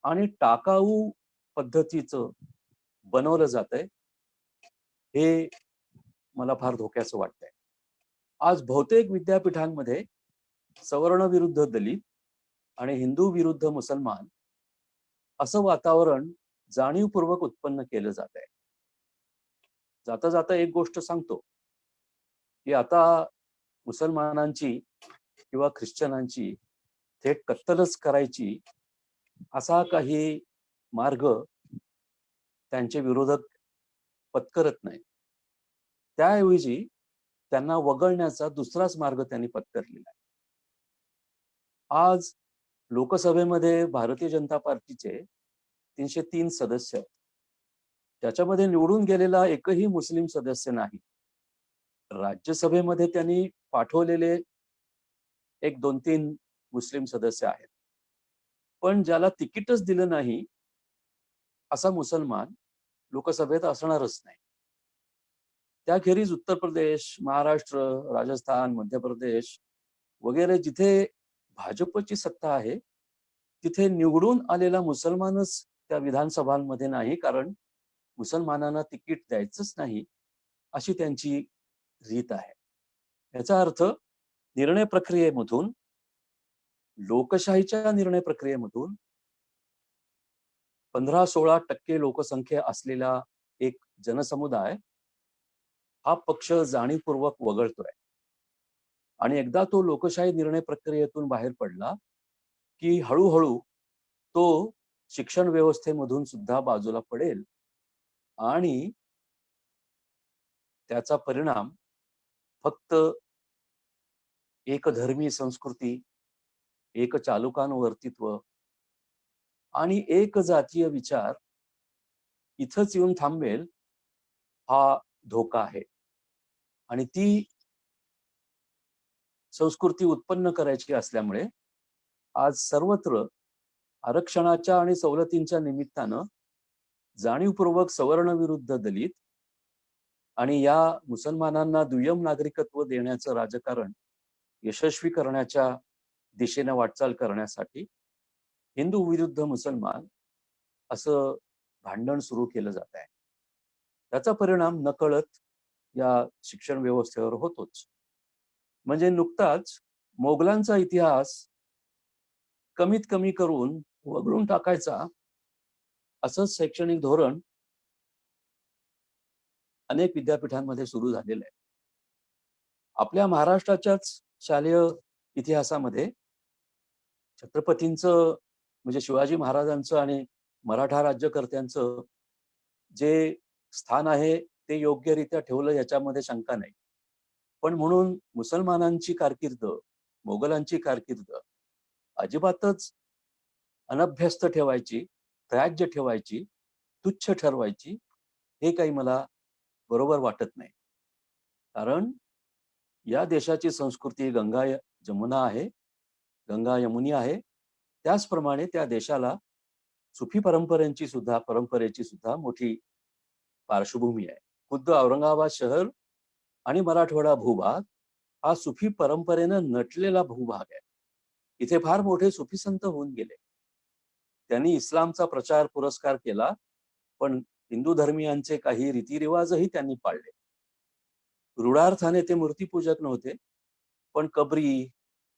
आणि टाकाऊ पद्धतीचं बनवलं जातंय. हे मला फार धोक्याचं वाटतंय. आज बहुतेक विद्यापीठांमध्ये सवर्ण विरुद्ध दलित आणि हिंदू विरुद्ध मुसलमान असं वातावरण जाणीवपूर्वक उत्पन्न केलं जात आहे. जाता जाता एक गोष्ट सांगतो की आता मुसलमानांची किंवा ख्रिश्चनांची थेट कत्तलच करायची असा काही मार्ग त्यांचे विरोधक पत्करत नाही. त्याऐवजी त्यांना वगळण्याचा दुसराच मार्ग त्यांनी पत्करलेला आहे. आज लोकसभेमध्ये भारतीय जनता पार्टीचे 303 सदस्य आहेत. त्याच्यामध्ये निवडून गेलेला एकही मुस्लिम सदस्य नाही. राज्यसभेमध्ये त्यांनी पाठवलेले 1-2-3 मुस्लिम सदस्य आहेत. पण ज्याला तिकीटच दिलं नाही असा मुसलमान लोकसभेत असणारच नाही. त्याखेरीज उत्तर प्रदेश, महाराष्ट्र, राजस्थान, मध्य प्रदेश वगैरे जिथे भाजपची सत्ता आहे, तिथे निवडून आलेला मुसलमानच त्या विधानसभांमध्ये नाही, कारण मुसलमानांना तिकीट द्यायचंच नाही अशी त्यांची रीत आहे. याचा अर्थ निर्णय प्रक्रियेमधून, लोकशाहीच्या निर्णय प्रक्रियेमधून 15-16% लोकसंख्या असलेला एक जनसमुदाय हा पक्ष जाणीवपूर्वक वगळतोय. आणि एकदा तो लोकशाही निर्णय प्रक्रियेतून बाहेर पडला की हळूहळू तो शिक्षण व्यवस्थेमधून सुद्धा बाजूला पडेल आणि त्याचा परिणाम फक्त एक धर्मी संस्कृती, एक चालुकानुवर्तित्व आणि एक जातीय विचार इथंच येऊन थांबेल, हा धोका आहे. आणि ती संस्कृती उत्पन्न करायची असल्यामुळे आज सर्वत्र आरक्षणाच्या आणि सवलतींच्या निमित्तानं जाणीवपूर्वक सवर्ण विरुद्ध दलित आणि या मुसलमानांना दुय्यम नागरिकत्व देण्याचं राजकारण यशस्वी करण्याच्या दिशेने वाटचाल करण्यासाठी हिंदू विरुद्ध मुसलमान असं भांडण सुरू केलं जात आहे. त्याचा परिणाम नकळत या शिक्षण व्यवस्थेवर होतोच. म्हणजे नुकताच मोगलांचा इतिहास कमीत कमी करून वगळून टाकायचा असंच शैक्षणिक धोरण अनेक विद्यापीठांमध्ये सुरू झालेलं आहे. आपल्या महाराष्ट्राच्याच शालेय इतिहासामध्ये छत्रपतींचं म्हणजे शिवाजी महाराजांचं आणि मराठा राज्यकर्त्यांचं जे स्थान आहे ते योग्यरित्या ठेवलं याच्यामध्ये शंका नाही. पण म्हणून मुसलमानांची कारकीर्द, मोगलांची कारकीर्द अजिबातच अनभ्यस्त ठेवायची, त्याज्य ठेवायची, तुच्छ ठरवायची हे काही मला बरोबर वाटत नाही. कारण या देशाची संस्कृती गंगा जमुना आहे, गंगा यमुनी आहे. त्याचप्रमाणे त्या देशाला सुफी परंपरेची सुद्धा मोठी पार्श्वभूमी आहे. खुद्द औरंगाबाद शहर आणि मराठवाडा भूभाग हा सुफी परंपरेनं नटलेला भूभाग आहे. इथे फार मोठे सुफी संत होऊन गेले. त्यांनी इस्लामचा प्रचार पुरस्कार केला, पण हिंदू धर्मियांचे काही रीतिरिवाजही त्यांनी पाळले. रूढार्थाने ते मूर्तीपूजक नव्हते, पण कबरी,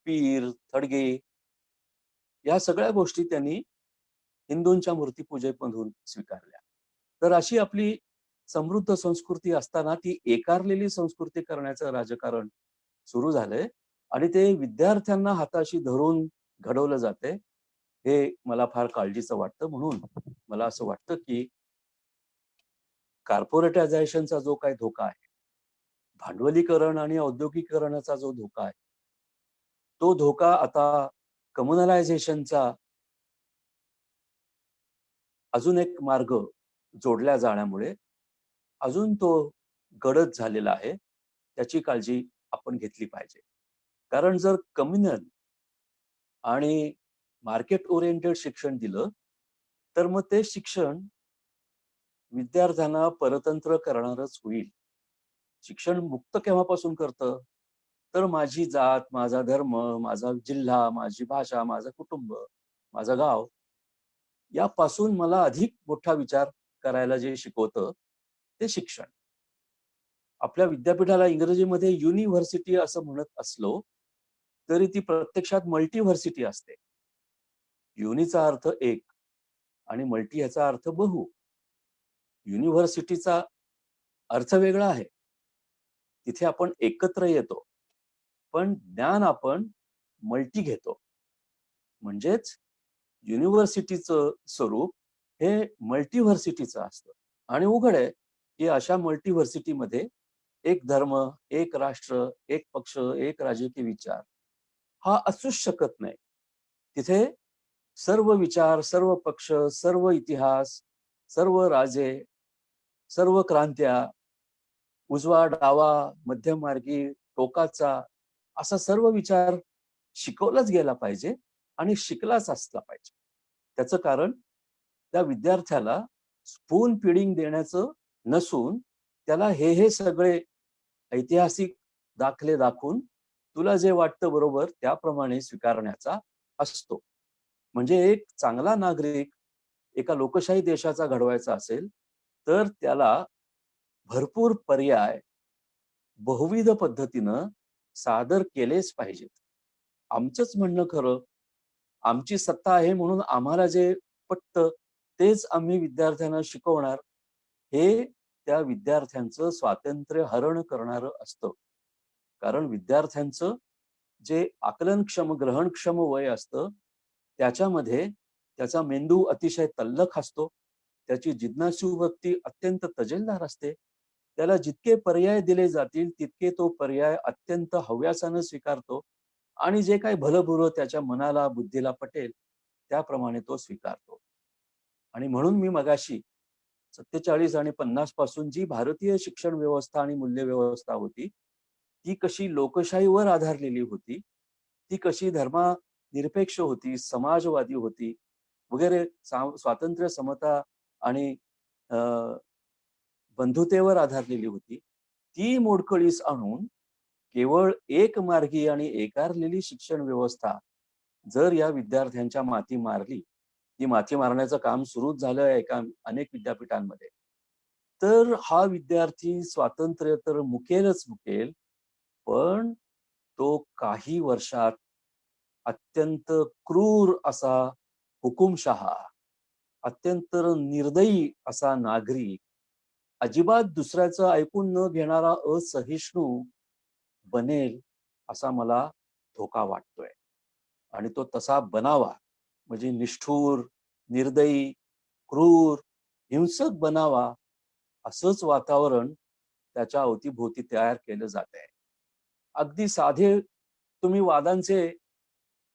पीर, थडगे या सगळ्या गोष्टी त्यांनी हिंदूंच्या मूर्तीपूजेमधून स्वीकारल्या. तर अशी आपली समृद्ध संस्कृती असताना ती एकारलेली संस्कृती करण्याचं राजकारण सुरू झालंय आणि ते विद्यार्थ्यांना हाताशी धरून घडवलं जाते. हे मला फार काळजीचं वाटतं. म्हणून मला असं वाटतं की कॉर्पोरेटायझेशनचा जो काही धोका आहे, भांडवलीकरण आणि औद्योगिकीकरणाचा जो धोका आहे, तो धोका आता कम्युनलायझेशनचा अजून एक मार्ग जोडल्या जाण्यामुळे अजून तो गडद झालेला आहे. त्याची काळजी आपण घेतली पाहिजे. कारण जर कम्युनल आणि मार्केट ओरिएंटेड शिक्षण दिलं तर मग ते शिक्षण विद्यार्थ्यांना परतंत्र करणारच होईल. शिक्षण मुक्त केव्हापासून करतं? तर माझी जात, माझा धर्म, माझा जिल्हा, माझी भाषा, माझं कुटुंब, माझं गाव यापासून मला अधिक मोठा विचार करायला जे शिकवतं ते शिक्षण. आपल्या विद्यापीठाला इंग्रजीमध्ये युनिव्हर्सिटी असं म्हणत असलो तरी ती प्रत्यक्षात मल्टीव्हर्सिटी असते. युनीचा अर्थ एक आणि मल्टी याचा अर्थ बहु. युनिव्हर्सिटीचा अर्थ वेगळा आहे. तिथे आपण एकत्र येतो, पण ज्ञान आपण मल्टी घेतो. म्हणजेच युनिव्हर्सिटीचं स्वरूप हे मल्टीव्हर्सिटीचं असतं. आणि उघड आहे की अशा मल्टीव्हर्सिटीमध्ये एक धर्म, एक राष्ट्र, एक पक्ष, एक राजकीय विचार हा असूच शकत नाही. तिथे सर्व विचार, सर्व पक्ष, सर्व इतिहास, सर्व राजे, सर्व क्रांत्या, उजवा, डावा, मध्यममार्गी, टोकाचा असा सर्व विचार शिकवलाच गेला पाहिजे आणि शिकलाच असला पाहिजे. त्याचं कारण त्या विद्यार्थ्याला स्पून फिडिंग देण्याचं नसून त्याला हे सगळे ऐतिहासिक दाखले दाखवून तुला जे वाटतं बरोबर त्याप्रमाणे स्वीकारण्याचा असतो. म्हणजे एक चांगला नागरिक एका लोकशाही देशाचा घडवायचा असेल तर त्याला भरपूर पर्याय बहुविध पद्धतीनं सादर केलेच पाहिजेत. आमचंच म्हणणं खरं, आमची सत्ता आहे म्हणून आम्हाला जे पटतं तेच आम्ही विद्यार्थ्यांना शिकवणार, हे त्या विद्यार्थ्यांचं स्वातंत्र्य हरण करणारं असतं. कारण विद्यार्थ्यांचं जे आकलनक्षम ग्रहणक्षम वय असतं त्याच्यामध्ये त्याचा मेंदू अतिशय तल्लख असतो, त्याची जिज्ञासू वृत्ती अत्यंत तजेलदार असते. त्याला जितके पर्याय दिले जातील तितके तो पर्याय अत्यंत हव्यासानं स्वीकारतो आणि जे काही भलंबुरं त्याच्या मनाला बुद्धीला पटेल त्याप्रमाणे तो स्वीकारतो. आणि म्हणून मी मगाशी 47 आणि 50 पासून जी भारतीय शिक्षण व्यवस्था आणि मूल्य व्यवस्था होती ती कशी लोकशाहीवर आधारलेली होती, ती कशी धर्मनिरपेक्ष होती, समाजवादी होती वगैरे, स्वातंत्र्य समता आणि बंधुतेवर आधारलेली होती, ती मोडकळीस आणून केवळ एक मार्गी आणि एकारलेली शिक्षण व्यवस्था जर या विद्यार्थ्यांच्या माथी मारली, ती माथी मारण्याचं काम सुरूच झालं अनेक विद्यापीठांमध्ये, तर हा विद्यार्थी स्वातंत्र्य तर मुकेलच मुकेल, पण तो काही वर्षात अत्यंत क्रूर असा हुकुमशहा, अत्यंत निर्दयी असा नागरिक, अजिबात दुसऱ्याचं ऐकून न घेणारा असहिष्णू बनेल असा मला धोका वाटतोय. आणि तो तसा बनावा म्हणजे निष्ठुर, निर्दयी, क्रूर, हिंसक बनावा असंच वातावरण त्याच्या अवतीभोवती तयार केलं जात आहे. अगदी साधे तुम्ही वादांचे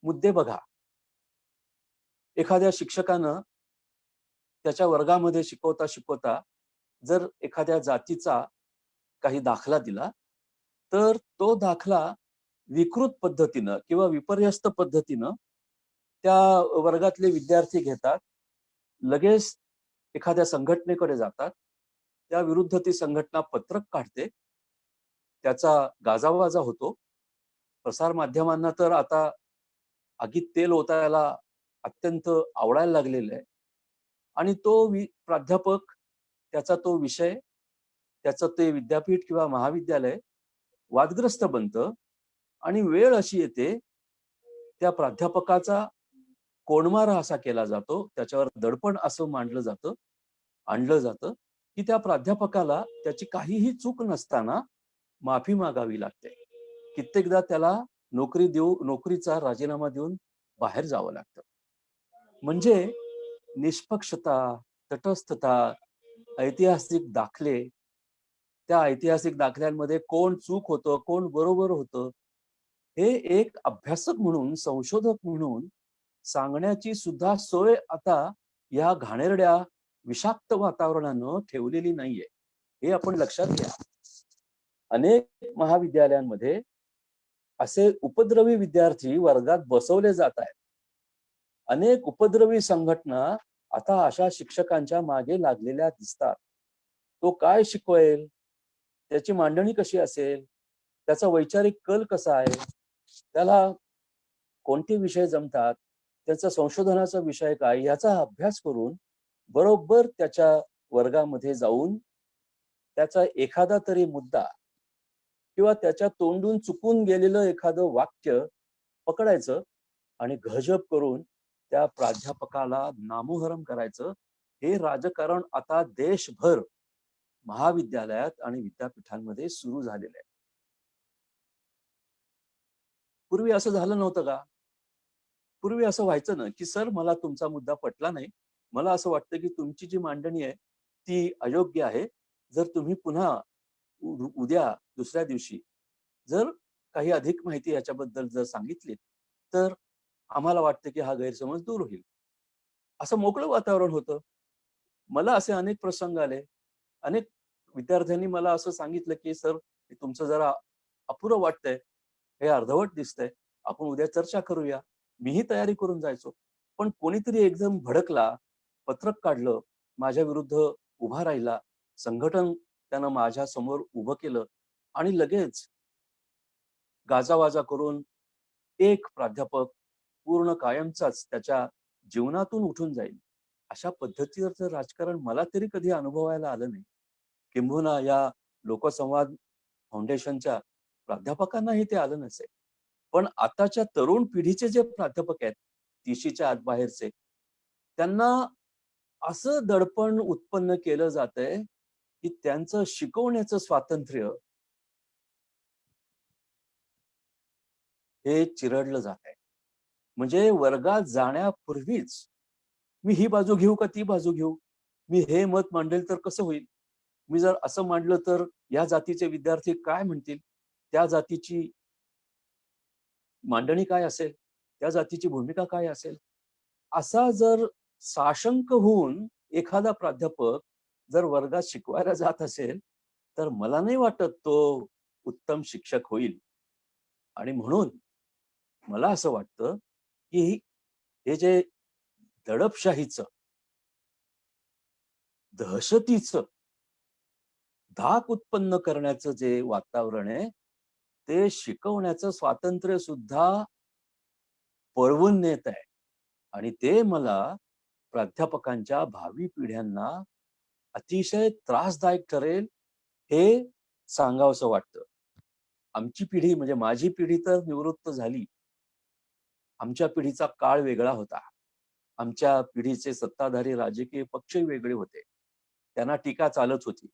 मुद्दे बघा. एखाद्या शिक्षकानं त्याच्या वर्गामध्ये शिकवता शिकवता जर एखाद्या जातीचा काही दाखला दिला तर तो दाखला विकृत पद्धतीनं किंवा विपर्यस्त पद्धतीनं त्या वर्गातले विद्यार्थी घेतात, लगेच एखाद्या संघटनेकडे जातात, त्या विरुद्ध ती संघटना पत्रक काढते, त्याचा गाजावाजा होतो. प्रसार माध्यमांना तर आता आगीत तेल ओतायला अत्यंत आवडायला लागलेलं आहे. आणि तो प्राध्यापक, त्याचा तो विषय, त्याचं ते विद्यापीठ किंवा महाविद्यालय वादग्रस्त बनतं आणि वेळ अशी येते त्या प्राध्यापकाचा कोंडमारा असा केला जातो, त्याच्यावर दडपण असं आणलं जातं की त्या प्राध्यापकाला त्याची काहीही चूक नसताना माफी मागावी लागते. कित्येकदा त्याला नोकरीचा राजीनामा देऊन बाहेर जावं लागतं. म्हणजे निष्पक्षता, तटस्थता, ऐतिहासिक दाखले, त्या ऐतिहासिक दाखल्यांमध्ये कोण चूक होतं, कोण बरोबर होतं, हे एक अभ्यासक म्हणून, संशोधक म्हणून सांगण्याची सुद्धा सोय आता या घाणेरड्या विषाक्त वातावरणानं ठेवलेली नाहीये. हे आपण लक्षात घ्या. अनेक महाविद्यालयांमध्ये असे उपद्रवी विद्यार्थी वर्गात बसवले जात आहेत. अनेक उपद्रवी संघटना आता अशा शिक्षकांच्या मागे लागलेल्या दिसतात. तो काय शिकवेल, त्याची मांडणी कशी असेल, त्याचा वैचारिक कल कसा आहे, त्याला कोणते विषय जमतात, त्याचा संशोधनाचा विषय काय, याचा अभ्यास करून बरोबर त्याच्या वर्गामध्ये जाऊन त्याचा एखादा तरी मुद्दा किंवा त्याच्या तोंडून चुकून गेलेलं एखादं वाक्य पकडायचं आणि गजब करून त्या प्राध्यापकाला नामोहरम करायचं. हे राजकारण आता देशभर महाविद्यालयात आणि विद्यापीठांमध्ये सुरू झालेलं आहे. पूर्वी असं झालं नव्हतं का? पूर्वी असं व्हायचं ना की सर, मला तुमचा मुद्दा पटला नाही, मला असं वाटतं की तुमची जी मांडणी आहे ती अयोग्य आहे. जर तुम्ही पुन्हा उद्या दुसऱ्या दिवशी जर काही अधिक माहिती याच्याबद्दल जर सांगितली तर आम्हाला वाटतं की हा गैरसमज दूर होईल. असं मोकळं वातावरण होतं. मला असे अनेक प्रसंग आले. अनेक विद्यार्थ्यांनी मला असं सांगितलं की सर, तुमचं जरा अपुरं वाटतंय, हे अर्धवट दिसतंय, आपण उद्या चर्चा करूया. मीही तयारी करून जायचो. पण कोणीतरी एकदम भडकला, पत्रक काढलं माझ्या विरुद्ध उभा राहिला, संघटन त्यानं माझ्या समोर उभं केलं आणि लगेच गाजावाजा करून एक प्राध्यापक पूर्ण कायमचाच त्याच्या जीवनातून उठून जाईल, अशा पद्धतीचं राजकारण मला तरी कधी अनुभवायला आलं नाही. किंबहुना या लोकसंवाद फाउंडेशनच्या प्राध्यापकांनाही ते आलं नसेल. पण आताच्या तरुण पिढीचे जे प्राध्यापक आहेत, 30च्या आत बाहेरचे, त्यांना असं दडपण उत्पन्न केलं जातंय की त्यांचं शिकवण्याचं स्वातंत्र्य हे चिरडलं जात आहे. म्हणजे वर्गात जाण्यापूर्वीच मी ही बाजू घेऊ का ती बाजू घेऊ, मी हे मत मांडेल तर कसं होईल, मी जर असं मांडलं तर या जातीचे विद्यार्थी काय म्हणतील, त्या जातीची मांडणी काय असेल, त्या जातीची भूमिका काय असेल, असा जर साशंक होऊन एखादा प्राध्यापक जर वर्गात शिकवायला जात असेल, तर मला नाही वाटत तो उत्तम शिक्षक होईल. आणि म्हणून मला असं वाटतं की हे जे दडपशाहीचं, दहशतीचं, धाक उत्पन्न करण्याचं जे वातावरण आहे, ते शिकवण्याचं स्वातंत्र्य सुद्धा पळवून नेत आहे. आणि ते मला प्राध्यापकांच्या भावी पिढ्यांना अतिशय त्रासदायक ठरेल, हे सांगावसं वाटतं. आमची पिढी म्हणजे माझी पिढी तर निवृत्त झाली. आमच्या पिढीचा काळ वेगळा होता. आमच्या पिढीचे सत्ताधारी राजकीय पक्षही वेगळे होते. त्यांना टीका चालत होती.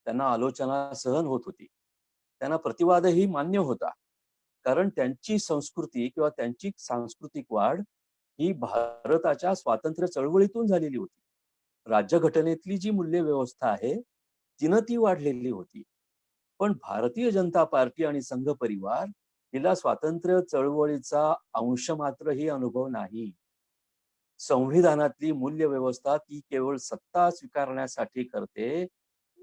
त्यांना आलोचना सहन होत होती. त्यांना प्रतिवादही मान्य होता. कारण त्यांची संस्कृती किंवा त्यांची सांस्कृतिक वाढ ही भारताच्या स्वातंत्र्य चळवळीतून झालेली होती. राज्यघटनेतली जी मूल्यव्यवस्था आहे, तिनं ती वाढलेली होती. पण भारतीय जनता पार्टी आणि संघ परिवार हिला स्वातंत्र्य चळवळीचा अंश मात्रही अनुभव नाही. संविधानातली मूल्यव्यवस्था ती केवळ सत्ता स्वीकारण्यासाठी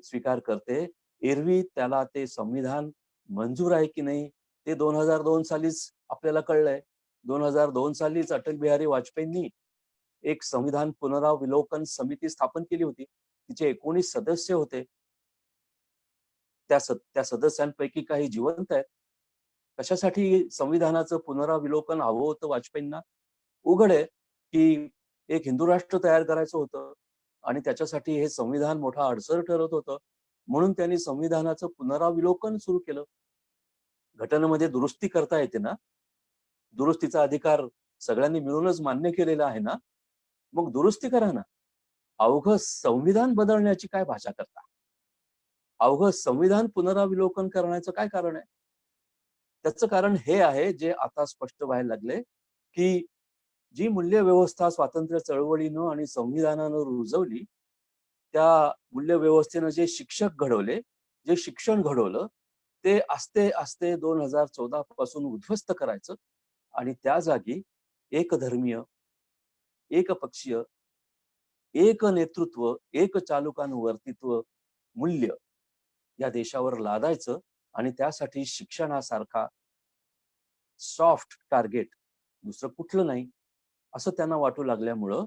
स्वीकार करते. एरवी त्याला ते संविधान मंजूर आहे की नाही ते 2002 सालीच आपल्याला कळलंय. 2002 सालीच अटल बिहारी वाजपेयींनी एक संविधान पुनरावलोकन समिती स्थापन केली होती. तिचे 19 सदस्य होते. त्या सदस्यांपैकी काही जिवंत आहेत. कशासाठी संविधानाचं पुनरावलोकन हवं होतं वाजपेयींना? उघड आहे की एक हिंदू राष्ट्र तयार करायचं होतं आणि त्याच्यासाठी हे संविधान मोठा अडसर ठरत होतं. म्हणून त्यांनी संविधानाचं पुनरावलोकन सुरू केलं. घटनेमध्ये दुरुस्ती करता येते ना, दुरुस्तीचा अधिकार सगळ्यांनी मिळूनच मान्य केलेला आहे ना, मग दुरुस्ती करा ना. अवघं संविधान बदलण्याची काय भाषा करता? अवघं संविधान पुनरावलोकन करण्याचं काय कारण आहे? त्याचं कारण हे आहे, जे आता स्पष्ट व्हायला लागले, की जी मूल्यव्यवस्था स्वातंत्र्य चळवळीनं आणि संविधानानं रुजवली, त्या मूल्यव्यवस्थेनं जे शिक्षक घडवले, जे शिक्षण घडवलं, ते आस्ते आस्ते 2014 पासून उद्ध्वस्त करायचं आणि त्या जागी एकधर्मीय, एकपक्षीय, एक नेतृत्व, एक चालुकानुवर्तित्व मूल्य या देशावर लादायचं आणि त्यासाठी शिक्षणासारखा सॉफ्ट टार्गेट दुसरं कुठलं नाही असं त्यांना वाटू लागल्यामुळं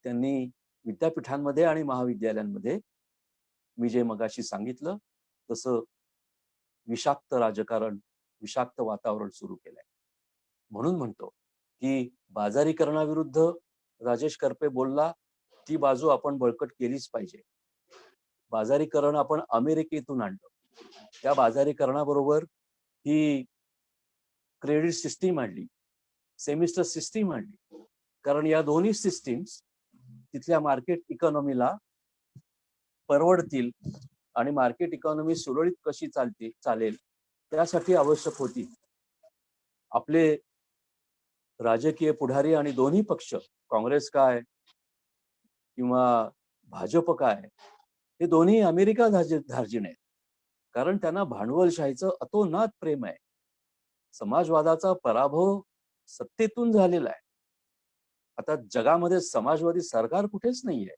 त्यांनी विद्यापीठांमध्ये आणि महाविद्यालयांमध्ये मी जे मगाशी सांगितलं तसं विषाक्त राजकारण, विषाक्त वातावरण सुरू केलंय. म्हणून म्हणतो की बाजारीकरणाविरुद्ध राजेश करपे बोलला, ती बाजू आपण बळकट केलीच पाहिजे. बाजारीकरण आपण अमेरिकेतून आणलं. त्या बाजारीकरणाबरोबर ही क्रेडिट सिस्टीम आणली, सेमिस्टर सिस्टीम आणली. कारण या दोन्ही सिस्टीम्स तिथल्या मार्केट इकॉनॉमीला परवडतील आणि मार्केट इकॉनॉमी सुरळीत कशी चालेल त्यासाठी आवश्यक होती. आपले राजकीय पुढारी आणि दोन्ही पक्ष, काँग्रेस काय किंवा भाजप काय, हे दोन्ही अमेरिका धार्जिण आहेत. कारण त्यांना भांडवलशाहीचं अतोनात प्रेम आहे. समाजवादाचा पराभव सत्तेतून झालेला आहे. आता जगामध्ये समाजवादी सरकार कुठेच नाहीये.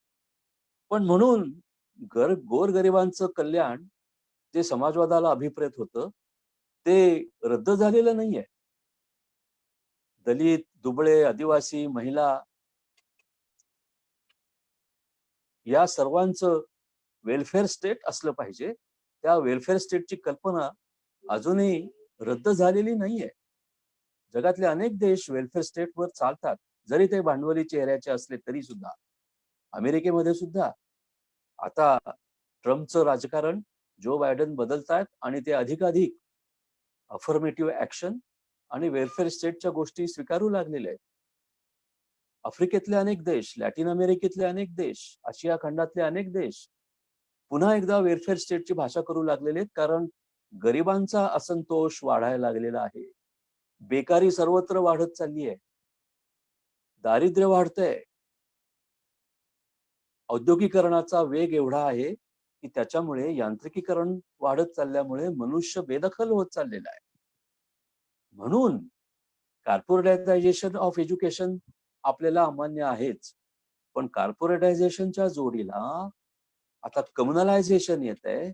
पण म्हणून गोरगरिबांचं कल्याण जे समाजवादाला अभिप्रेत होतं ते रद्द झालेलं नाहीये. दलित, दुबळे, आदिवासी, महिला या सर्वांचं वेलफेअर स्टेट असलं पाहिजे. त्या वेलफेअर स्टेटची कल्पना अजूनही रद्द झालेली नाहीये. जगातले अनेक देश वेलफेअर स्टेटवर चालतात, जरी ते भांडवली चेहऱ्याचे असले तरी सुद्धा. अमेरिकेमध्ये सुद्धा आता ट्रम्पचं राजकारण, जो बायडन बदलतायत आणि ते अधिकाधिक अफर्मेटिव्ह ऍक्शन आणि वेलफेअर स्टेटच्या गोष्टी स्वीकारू लागलेल्या आहेत. आफ्रिकेतले अनेक देश, लॅटिन अमेरिकेतले अनेक देश, आशिया खंडातले अनेक देश पुन्हा एकदा वेलफेअर स्टेटची भाषा करू लागलेले आहेत, कारण गरिबांचा असंतोष वाढायला लागलेला आहे. बेकारी सर्वत्र वाढत चालली आहे. दारिद्र्य वाढतंय. औद्योगिकरणाचा वेग एवढा आहे की त्याच्यामुळे यांत्रिकीकरण वाढत चालल्यामुळे मनुष्य बेदखल होत चाललेला आहे. म्हणून कॉर्पोरेटायझेशन ऑफ एज्युकेशन आपल्याला अमान्य आहेच, पण कॉर्पोरेटायझेशनच्या जोडीला आता कम्युनलायझेशन येत आहे,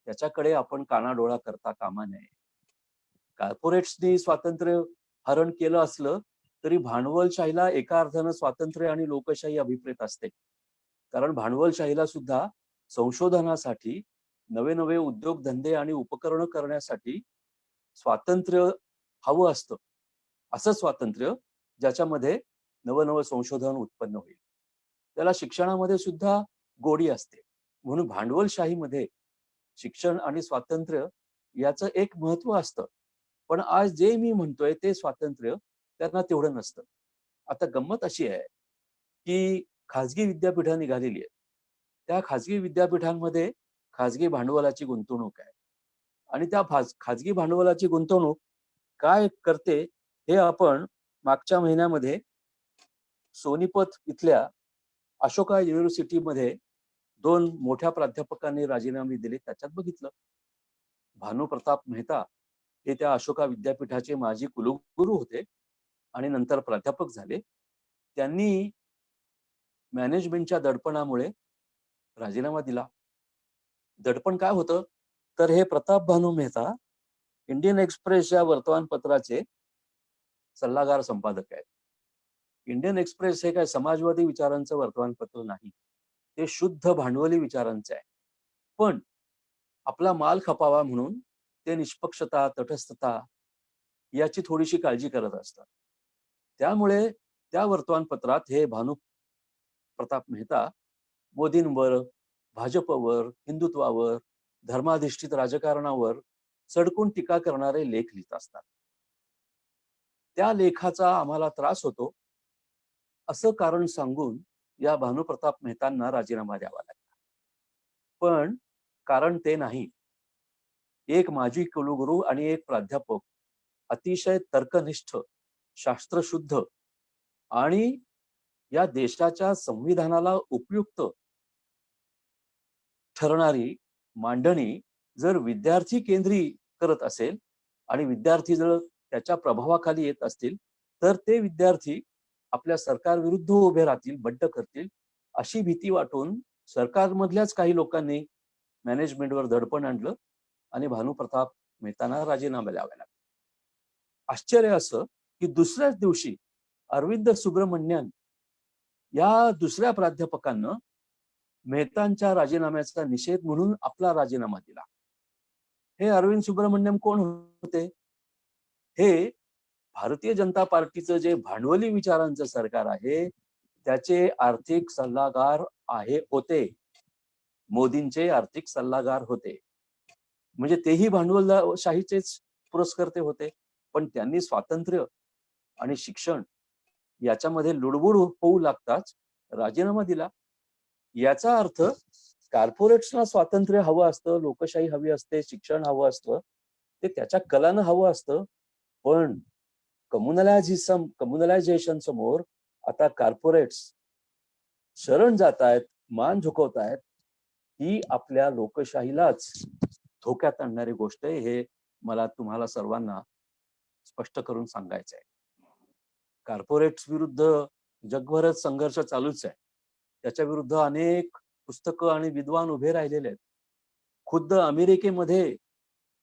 त्याच्याकडे आपण कानाडोळा करता कामा नये. कॉर्पोरेट्सनी स्वातंत्र्य हरण केलं असलं तरी भांडवलशाहीला एका अर्थानं स्वातंत्र्य आणि लोकशाही अभिप्रेत असते. कारण भांडवलशाहीला सुद्धा संशोधनासाठी, नवे नवे उद्योगधंदे आणि उपकरणं करण्यासाठी स्वातंत्र्य हवं असतं. असं स्वातंत्र्य ज्याच्यामध्ये नवनवं संशोधन उत्पन्न होईल. त्याला शिक्षणामध्ये सुद्धा गोडी असते. म्हणून भांडवलशाहीमध्ये शिक्षण आणि स्वातंत्र्य याचं एक महत्व असतं. पण आज जे मी म्हणतोय ते स्वातंत्र्य त्यांना तेवढं नसतं. आता गंमत अशी आहे की खाजगी विद्यापीठं निघालेली आहेत. त्या खाजगी विद्यापीठांमध्ये खाजगी भांडवलाची गुंतवणूक आहे. आणि त्या खाजगी भांडवलाची गुंतवणूक काय करते हे आपण मागच्या महिन्यामध्ये सोनीपत इथल्या अशोका युनिव्हर्सिटीमध्ये 2 मोठ्या प्राध्यापकांनी राजीनामे दिले, त्याच्यात बघितलं. भानुप्रताप मेहता हे त्या अशोका विद्यापीठाचे माजी कुलगुरू होते आणि नंतर प्राध्यापक झाले. त्यांनी मॅनेजमेंटच्या दडपणामुळे राजीनामा दिला. दडपण काय होतं तर हे प्रताप भानू मेहता इंडियन एक्सप्रेसच्या वर्तमानपत्राचे सल्लागार संपादक आहेत. इंडियन एक्सप्रेस हे काय समाजवादी विचारांचं वर्तमानपत्र नाही, ते शुद्ध भांडवली विचारांचं आहे. पण आपला माल खपावा म्हणून ते निष्पक्षता, तटस्थता याची थोडीशी काळजी करत असतात. त्यामुळे त्या वर्तमानपत्रात हे भानू प्रताप मेहता मोदींवर, भाजपवर, हिंदुत्वावर, धर्माधिष्ठित राजकारणावर सडकून टीका करणारे लेख लिहित असतात. त्या लेखाचा आम्हाला त्रास होतो असं कारण सांगून या भानुप्रताप मेहतांना राजीनामा द्यावा लागला. पण कारण ते नाही. एक माजी कुलगुरू आणि एक प्राध्यापक अतिशय तर्कनिष्ठ, शास्त्रशुद्ध आणि या देशाच्या संविधानाला उपयुक्त ठरणारी मांडणी जर विद्यार्थी केंद्री करत असेल आणि विद्यार्थी जर त्याच्या प्रभावाखाली येत असतील तर ते विद्यार्थी आपल्या सरकारविरुद्ध उभे राहतील, बंड करतील, अशी भीती वाटून सरकारमधल्याच काही लोकांनी मॅनेजमेंटवर दडपण आणलं आणि भानुप्रताप मेहतांना राजीनामा द्यावा लागला. आश्चर्य असं की दुसऱ्याच दिवशी अरविंद सुब्रमण्यन या दुसऱ्या प्राध्यापकांना मेहतांच्या राजीनाम्याचा निषेध म्हणून आपला राजीनामा दिला. हे अरविंद सुब्रमण्यम कोण होते? हे भारतीय जनता पार्टीचं जे भांडवली विचारांचं सरकार आहे त्याचे आर्थिक सल्लागार होते. मोदींचे आर्थिक सल्लागार होते. म्हणजे तेही भांडवलशाहीचेच पुरस्कर्ते होते. पण त्यांनी स्वातंत्र्य आणि शिक्षण याच्यामध्ये लुडबुड होऊ लागताच राजीनामा दिला. याचा अर्थ कॉर्पोरेट्सना स्वातंत्र्य हवं असतं, लोकशाही हवी असते, शिक्षण हवं असतं, ते त्याच्या कलानं हवं असतं. पण कम्युनलायझेशन समोर आता कॉर्पोरेट्स शरण जात आहेत, मान झुकवत आहेत. ही आपल्या लोकशाहीलाच धोक्यात आणणारी गोष्ट आहे. हे मला तुम्हाला सर्वांना स्पष्ट करून सांगायचं आहे. कॉर्पोरेट्स विरुद्ध जगभरात संघर्ष चालूच आहे. त्याच्या विरुद्ध अनेक पुस्तकं आणि विद्वान उभे राहिलेले आहेत. खुद्द अमेरिकेमध्ये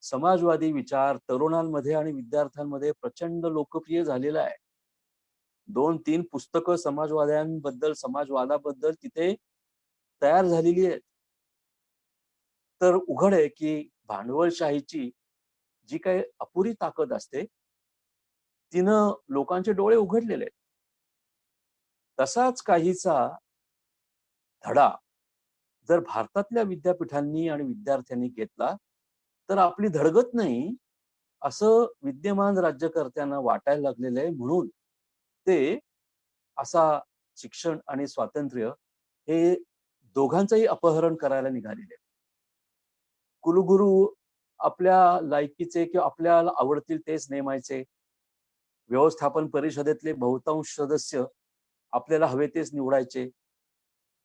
समाजवादी विचार तरुणांमध्ये आणि विद्यार्थ्यांमध्ये प्रचंड लोकप्रिय झालेला आहे. 2-3 पुस्तकं समाजवाद्यांबद्दल, समाजवादाबद्दल तिथे तयार झालेली आहेत, तर उघड आहे की भांडवलशाहीची जी काही अपुरी ताकद असते तिनं लोकांचे डोळे उघडलेले आहेत. तसाच काहीचा धडा जर भारतातल्या विद्यापीठांनी आणि विद्यार्थ्यांनी घेतला तर आपली धडगत नाही असं विद्यमान राज्यकर्त्यांना वाटायला लागलेलं आहे. म्हणून ते असा शिक्षण आणि स्वातंत्र्य हे दोघांचंही अपहरण करायला निघालेले आहेत. कुलगुरू आपल्या लायकीचे किंवा आपल्याला आवडतील तेच नेमायचे. व्यवस्थापन परिषदेतले बहुतांश सदस्य आपल्याला हवे तेच निवडायचे.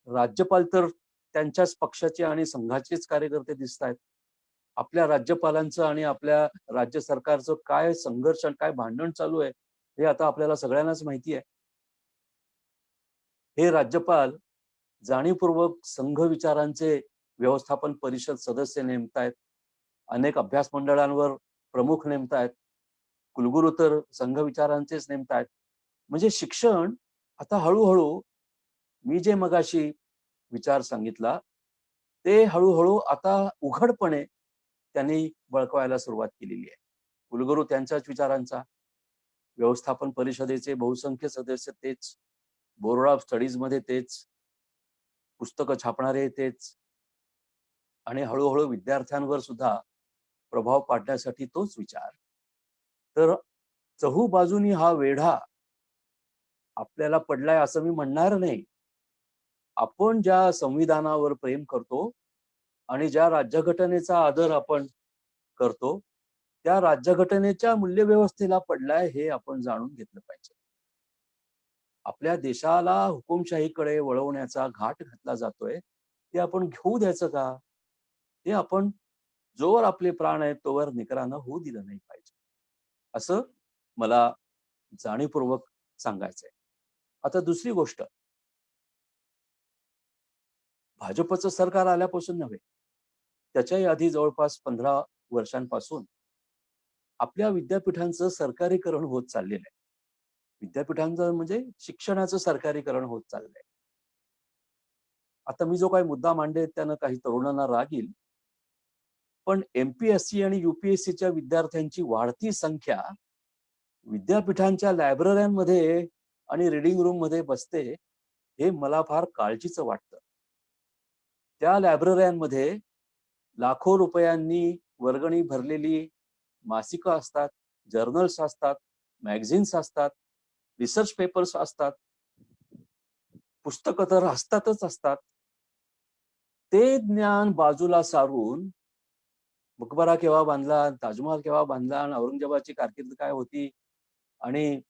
राज्यपाल तर त्यांच्याच पक्षाचे आणि संघाचेच कार्यकर्ते दिसत आहेत. आपल्या राज्यपालांचं आणि आपल्या राज्य सरकारचं काय संघर्ष आणि काय भांडण चालू आहे हे आता आपल्याला सगळ्यांनाच माहिती आहे. हे राज्यपाल जाणीवपूर्वक संघ विचारांचे व्यवस्थापन परिषद सदस्य नेमतायत. अनेक अभ्यास मंडळांवर प्रमुख नेमतायत. कुलगुरू तर संघ विचारांचेच नेमतायत. म्हणजे शिक्षण आता हळूहळू मी जे मगाशी विचार सांगितला ते हळूहळू आता उघडपणे त्यांनी बळकवायला सुरुवात केलेली आहे. कुलगुरू त्यांच्याच विचारांचा, व्यवस्थापन परिषदेचे बहुसंख्य सदस्य तेच, बोर्ड ऑफ स्टडीज मध्ये तेच, पुस्तकं छापणारे तेच, आणि हळूहळू विद्यार्थ्यांवर सुद्धा प्रभाव पाडण्यासाठी तोच विचार. तर चहूबाजूनी हा वेढा आपल्याला पडलाय असं मी म्हणणार नाही. आपण ज्या संविधानावर प्रेम करतो आणि ज्या राज्यघटनेचा आदर आपण करतो त्या राज्यघटनेच्या मूल्यव्यवस्थेला पडलाय हे आपण जाणून घेतलं पाहिजे. आपल्या देशाला हुकुमशाहीकडे वळवण्याचा घाट घातला जातोय ते आपण घेऊ द्यायचं का? ते आपण जोवर आपले प्राण आहेत तोवर निकरानं होऊ दिलं नाही पाहिजे असं मला जाणीवपूर्वक सांगायचंय. आता दुसरी गोष्ट, भाजपचं सरकार आल्यापासून नव्हे, त्याच्याही आधी जवळपास 15 वर्षांपासून आपल्या विद्यापीठांचं सरकारीकरण होत चाललेलं आहे. विद्यापीठांचं म्हणजे शिक्षणाचं सरकारीकरण होत चाललंय. आता मी जो काही मुद्दा मांडेल त्यानं काही तरुणांना राग येईल, पण एमपीएससी आणि युपीएससीच्या विद्यार्थ्यांची वाढती संख्या विद्यापीठांच्या लायब्रऱ्यांमध्ये आणि रिडिंग रूम मध्ये बसते हे मला फार काळजीचं वाटतं. त्या लायब्रऱ्यांमध्ये लाखो रुपयांनी वर्गणी भरलेली मासिकं असतात, जर्नल्स असतात, मॅगझिन्स असतात, रिसर्च पेपर्स असतात, पुस्तकं तर असतातच असतात. ते ज्ञान बाजूला सारून मकबरा केव्हा बांधला, ताजमहाल केव्हा बांधला, आणि औरंगजेबाची कारकीर्द काय होती, आणि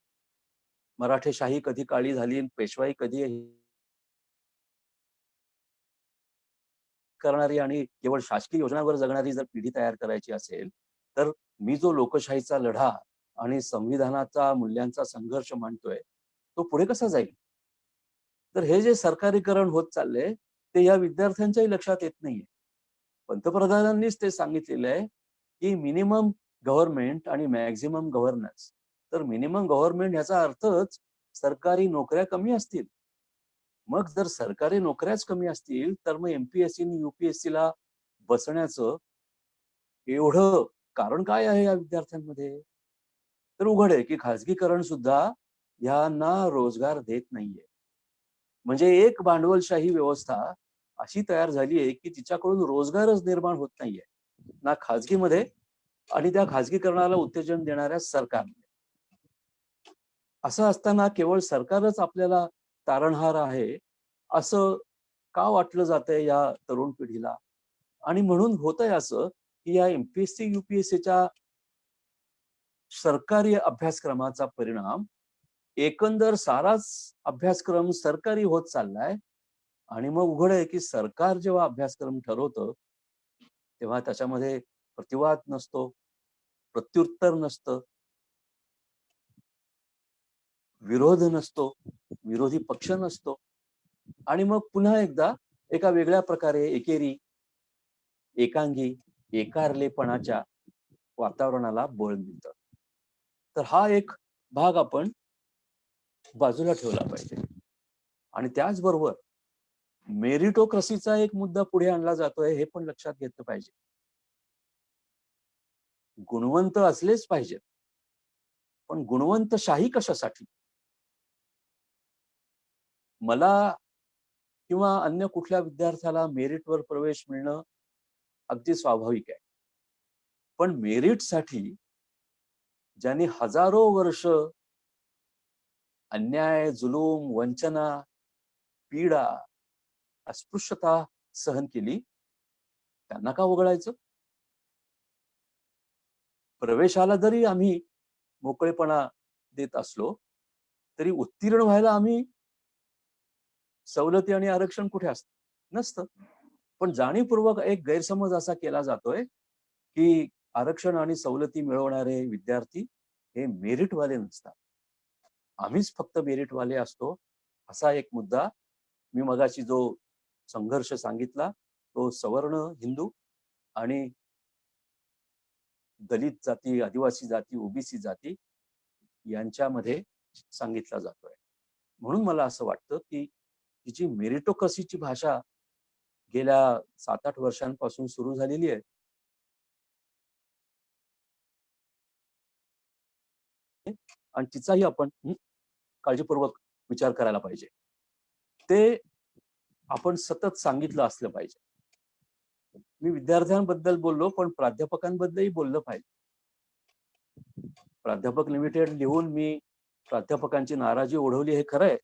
मराठेशाही कधी काळी झाली, पेशवाई कधी करणारी आणि केवळ शासकीय योजनांवर जगणारी जर पिढी तयार करायची असेल तर मी जो लोकशाहीचा लढा आणि संविधानाचा मूल्यांचा संघर्ष मांडतोय तो पुढे कसा जाईल? तर हे जे सरकारीकरण होत चाललंय ते या विद्यार्थ्यांच्याही लक्षात येत नाहीये. पंतप्रधानांनीच ते सांगितलेलं आहे की मिनिमम गव्हर्नमेंट आणि मॅक्झिमम गव्हर्नन्स. तर मिनिमम गव्हर्नमेंट याचा अर्थच सरकारी नोकऱ्या कमी असतील. मग जर सरकारी नोकऱ्याच कमी असतील तर मग एमपीएससी आणि युपीएससी ला बसण्याचं एवढं कारण काय आहे या विद्यार्थ्यांमध्ये? तर उघड आहे की खाजगीकरण सुद्धा यांना रोजगार देत नाहीये. म्हणजे एक भांडवलशाही व्यवस्था अशी तयार झाली आहे की तिच्याकडून रोजगारच निर्माण होत नाहीये ना खाजगीमध्ये आणि त्या खाजगीकरणाला उत्तेजन देणाऱ्या सरकारमध्ये. असं असताना केवळ सरकारच आपल्याला तारणहार आहे असं का वाटलं जातंय या तरुण पिढीला? आणि म्हणून होतंय असं की या एमपीएससी युपीएससीच्या सरकारी अभ्यासक्रमाचा परिणाम एकंदर साराच अभ्यासक्रम सरकारी होत चाललाय. आणि मग उघड आहे की सरकार जेव्हा अभ्यासक्रम ठरवतं तेव्हा त्याच्यामध्ये प्रतिवाद नसतो, प्रत्युत्तर नसतं, विरोध नसतो, विरोधी पक्ष नसतो, आणि मग पुन्हा एकदा एका वेगळ्या प्रकारे एकेरी, एकांगी, एकारलेपणाच्या वातावरणाला बळ मिळतं. तर हा एक भाग आपण बाजूला ठेवला पाहिजे. आणि त्याचबरोबर मेरिटोक्रसीचा एक मुद्दा पुढे आणला जातोय हे पण लक्षात घेतलं पाहिजे. गुणवंत असलेच पाहिजेत, पण गुणवंतशाही कशासाठी? मला किंवा अन्य कुठल्या विद्यार्थ्याला मेरिटवर प्रवेश मिळणं अगदी स्वाभाविक आहे. पण मेरिटसाठी ज्यांनी हजारो वर्ष अन्याय, जुलूम, वंचना, पीडा, अस्पृश्यता सहन केली, त्यांना का वगळायचं? प्रवेशाला जरी आम्ही मोकळेपणा देत असलो तरी उत्तीर्ण व्हायला आम्ही सवलती आणि आरक्षण कुठे असतं? नसतं. पण जाणीवपूर्वक एक गैरसमज असा केला जातोय की आरक्षण आणि सवलती मिळवणारे विद्यार्थी हे मेरिटवाले नसतात, आम्हीच फक्त मेरिटवाले असतो, असा एक मुद्दा. मी मगाशी जो संघर्ष सांगितला तो सवर्ण हिंदू आणि दलित जाती, आदिवासी जाती, ओबीसी जाती यांच्यामध्ये सांगितला जातोय. म्हणून मला असं वाटतं की ही जी मेरिटोक्रसीची भाषा गेल्या 7-8 वर्षांपासून सुरू झालेली आहे, आणि तिचाही आपण काळजीपूर्वक विचार करायला पाहिजे. ते आपण सतत सांगितलं असलं पाहिजे. मी विद्यार्थ्यांबद्दल बोललो, पण प्राध्यापकांबद्दलही बोललं पाहिजे. प्राध्यापक लिमिटेड लिहून मी प्राध्यापकांची नाराजी ओढवली हे खरं आहे,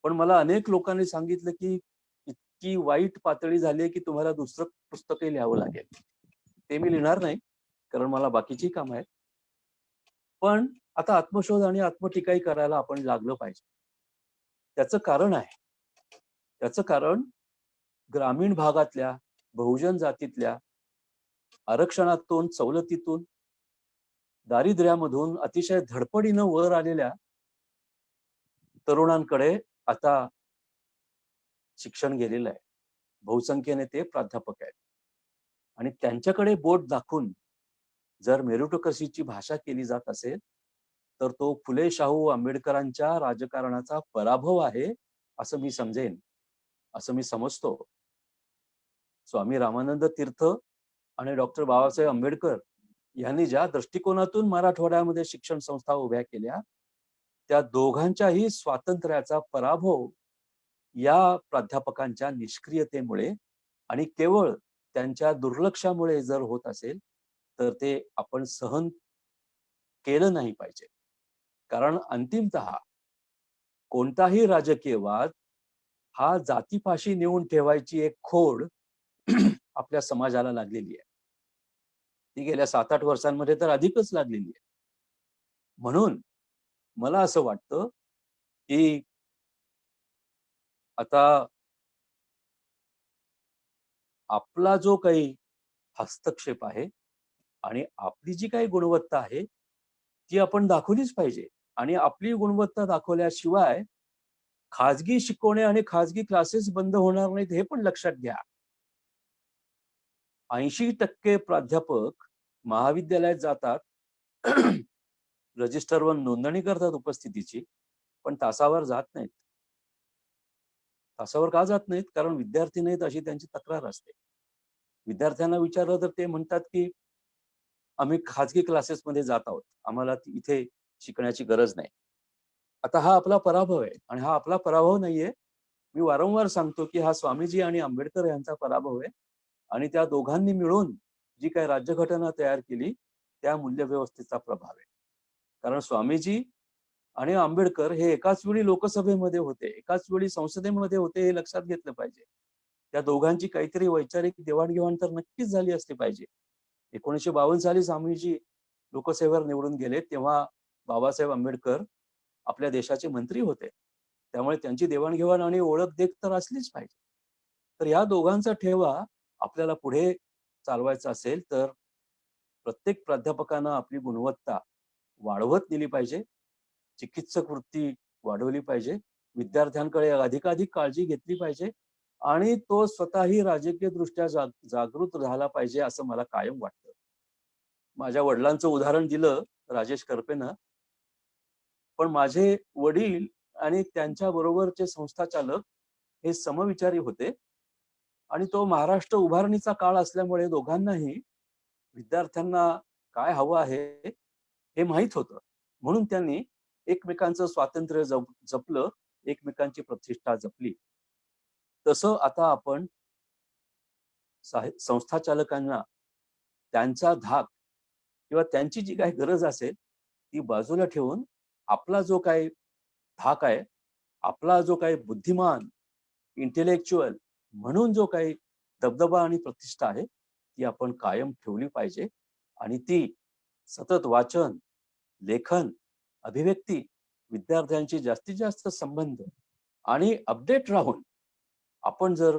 पण मला अनेक लोकांनी सांगितलं की इतकी वाईट पातळी झाली की तुम्हाला दुसरं पुस्तकही लिहावं लागेल. ते मी लिहिणार नाही, कारण मला बाकीची कामं आहेत. पण आता आत्मशोध आणि आत्मटीकाही करायला आपण लागलो पाहिजे. त्याचं कारण आहे. त्याचं कारण ग्रामीण भागातल्या बहुजन जातीतल्या आरक्षणातून, सवलतीतून, दारिद्र्यामधून अतिशय धडपडीनं वर आलेल्या तरुणांकडे आता शिक्षण गेलेलं आहे. बहुसंख्येने ते प्राध्यापक आहेत आणि त्यांच्याकडे बोट दाखवून जर मेरिटोक्रसीची भाषा केली जात असेल तर तो फुले शाहू आंबेडकरांच्या राजकारणाचा पराभव आहे असं मी समजेन, असं मी समजतो. स्वामी रामानंद तीर्थ आणि डॉक्टर बाबासाहेब आंबेडकर यांनी ज्या दृष्टिकोनातून मराठवाड्यामध्ये शिक्षण संस्था उभ्या केल्या, त्या दोघांच्याही स्वातंत्र्याचा पराभव या प्राध्यापकांच्या निष्क्रियतेमुळे आणि केवळ त्यांच्या दुर्लक्षामुळे जर होत असेल तर ते आपण सहन केलं नाही पाहिजे. कारण अंतिमतः कोणताही राजकीय वाद हा जातीपाशी नेऊन ठेवायची एक खोड आपल्या समाजाला लागलेली आहे. ती गेल्या 7-8 वर्षांमध्ये तर अधिकच लागलेली आहे. म्हणून मला असं वाटतं की आता आपला जो काही हस्तक्षेप आहे आणि आपली जी काही गुणवत्ता आहे ती आपण दाखवलीच पाहिजे. आणि आपली गुणवत्ता दाखवल्याशिवाय खाजगी शिकवणे आणि खाजगी क्लासेस बंद होणार नाहीत हे पण लक्षात घ्या. 80% प्राध्यापक महाविद्यालयात जातात, रजिस्टरवर नोंदणी करतात उपस्थितीची, पण तासावर जात नाहीत. तासावर का जात नाहीत? कारण विद्यार्थी नाहीत अशी त्यांची तक्रार असते. विद्यार्थ्यांना विचारलं तर ते म्हणतात की आम्ही खाजगी क्लासेसमध्ये जात आहोत, आम्हाला इथे शिकण्याची गरज नाही. आता हा आपला पराभव आहे आणि हा आपला पराभव नाहीये. मी वारंवार सांगतो की हा स्वामीजी आणि आंबेडकर यांचा पराभव आहे आणि त्या दोघांनी मिळून जी काही राज्यघटना तयार केली त्या मूल्यव्यवस्थेचा प्रभाव आहे. कारण स्वामीजी आणि आंबेडकर हे एकाच वेळी लोकसभेमध्ये होते, एकाच वेळी संसदेमध्ये होते, हे लक्षात घेतलं पाहिजे. त्या दोघांची काहीतरी वैचारिक देवाणघेवाण तर नक्कीच झाली असली पाहिजे. 1952 साली स्वामीजी लोकसभेवर निवडून गेले तेव्हा बाबासाहेब आंबेडकर आपल्या देशाचे मंत्री होते, त्यामुळे त्यांची देवाणघेवाण आणि ओळख देख तर असलीच पाहिजे. तर या दोघांचा ठेवा आपल्याला पुढे चालवायचा असेल तर प्रत्येक प्राध्यापकानं आपली गुणवत्ता वाढवत नेली पाहिजे, चिकित्सक वृत्ती वाढवली पाहिजे, विद्यार्थ्यांकडे अधिकाधिक काळजी घेतली पाहिजे आणि तो स्वतःही राजकीय दृष्ट्या जागृत झाला पाहिजे असं मला कायम वाटतं. माझ्या वडिलांचं उदाहरण दिलं राजेश करपेनं, पण माझे वडील आणि त्यांच्या बरोबरचे संस्थाचालक हे समविचारी होते आणि तो महाराष्ट्र उभारणीचा काळ असल्यामुळे दोघांनाही विद्यार्थ्यांना काय हवं आहे हे माहीत होतं. म्हणून त्यांनी एकमेकांचं स्वातंत्र्य जपलं, एकमेकांची प्रतिष्ठा जपली. तसं आता आपण संस्था चालकांना त्यांचा धाक किंवा त्यांची जी काही गरज असेल ती बाजूला ठेवून आपला जो काही धाक आहे, आपला जो काही बुद्धिमान, इंटेलेक्च्युअल म्हणून जो काही दबदबा आणि प्रतिष्ठा आहे ती आपण कायम ठेवली पाहिजे. आणि ती सतत वाचन, लेखन, अभिव्यक्ती, विद्यार्थ्यांशी जास्तीत जास्त संबंध आणि अपडेट राहून आपण जर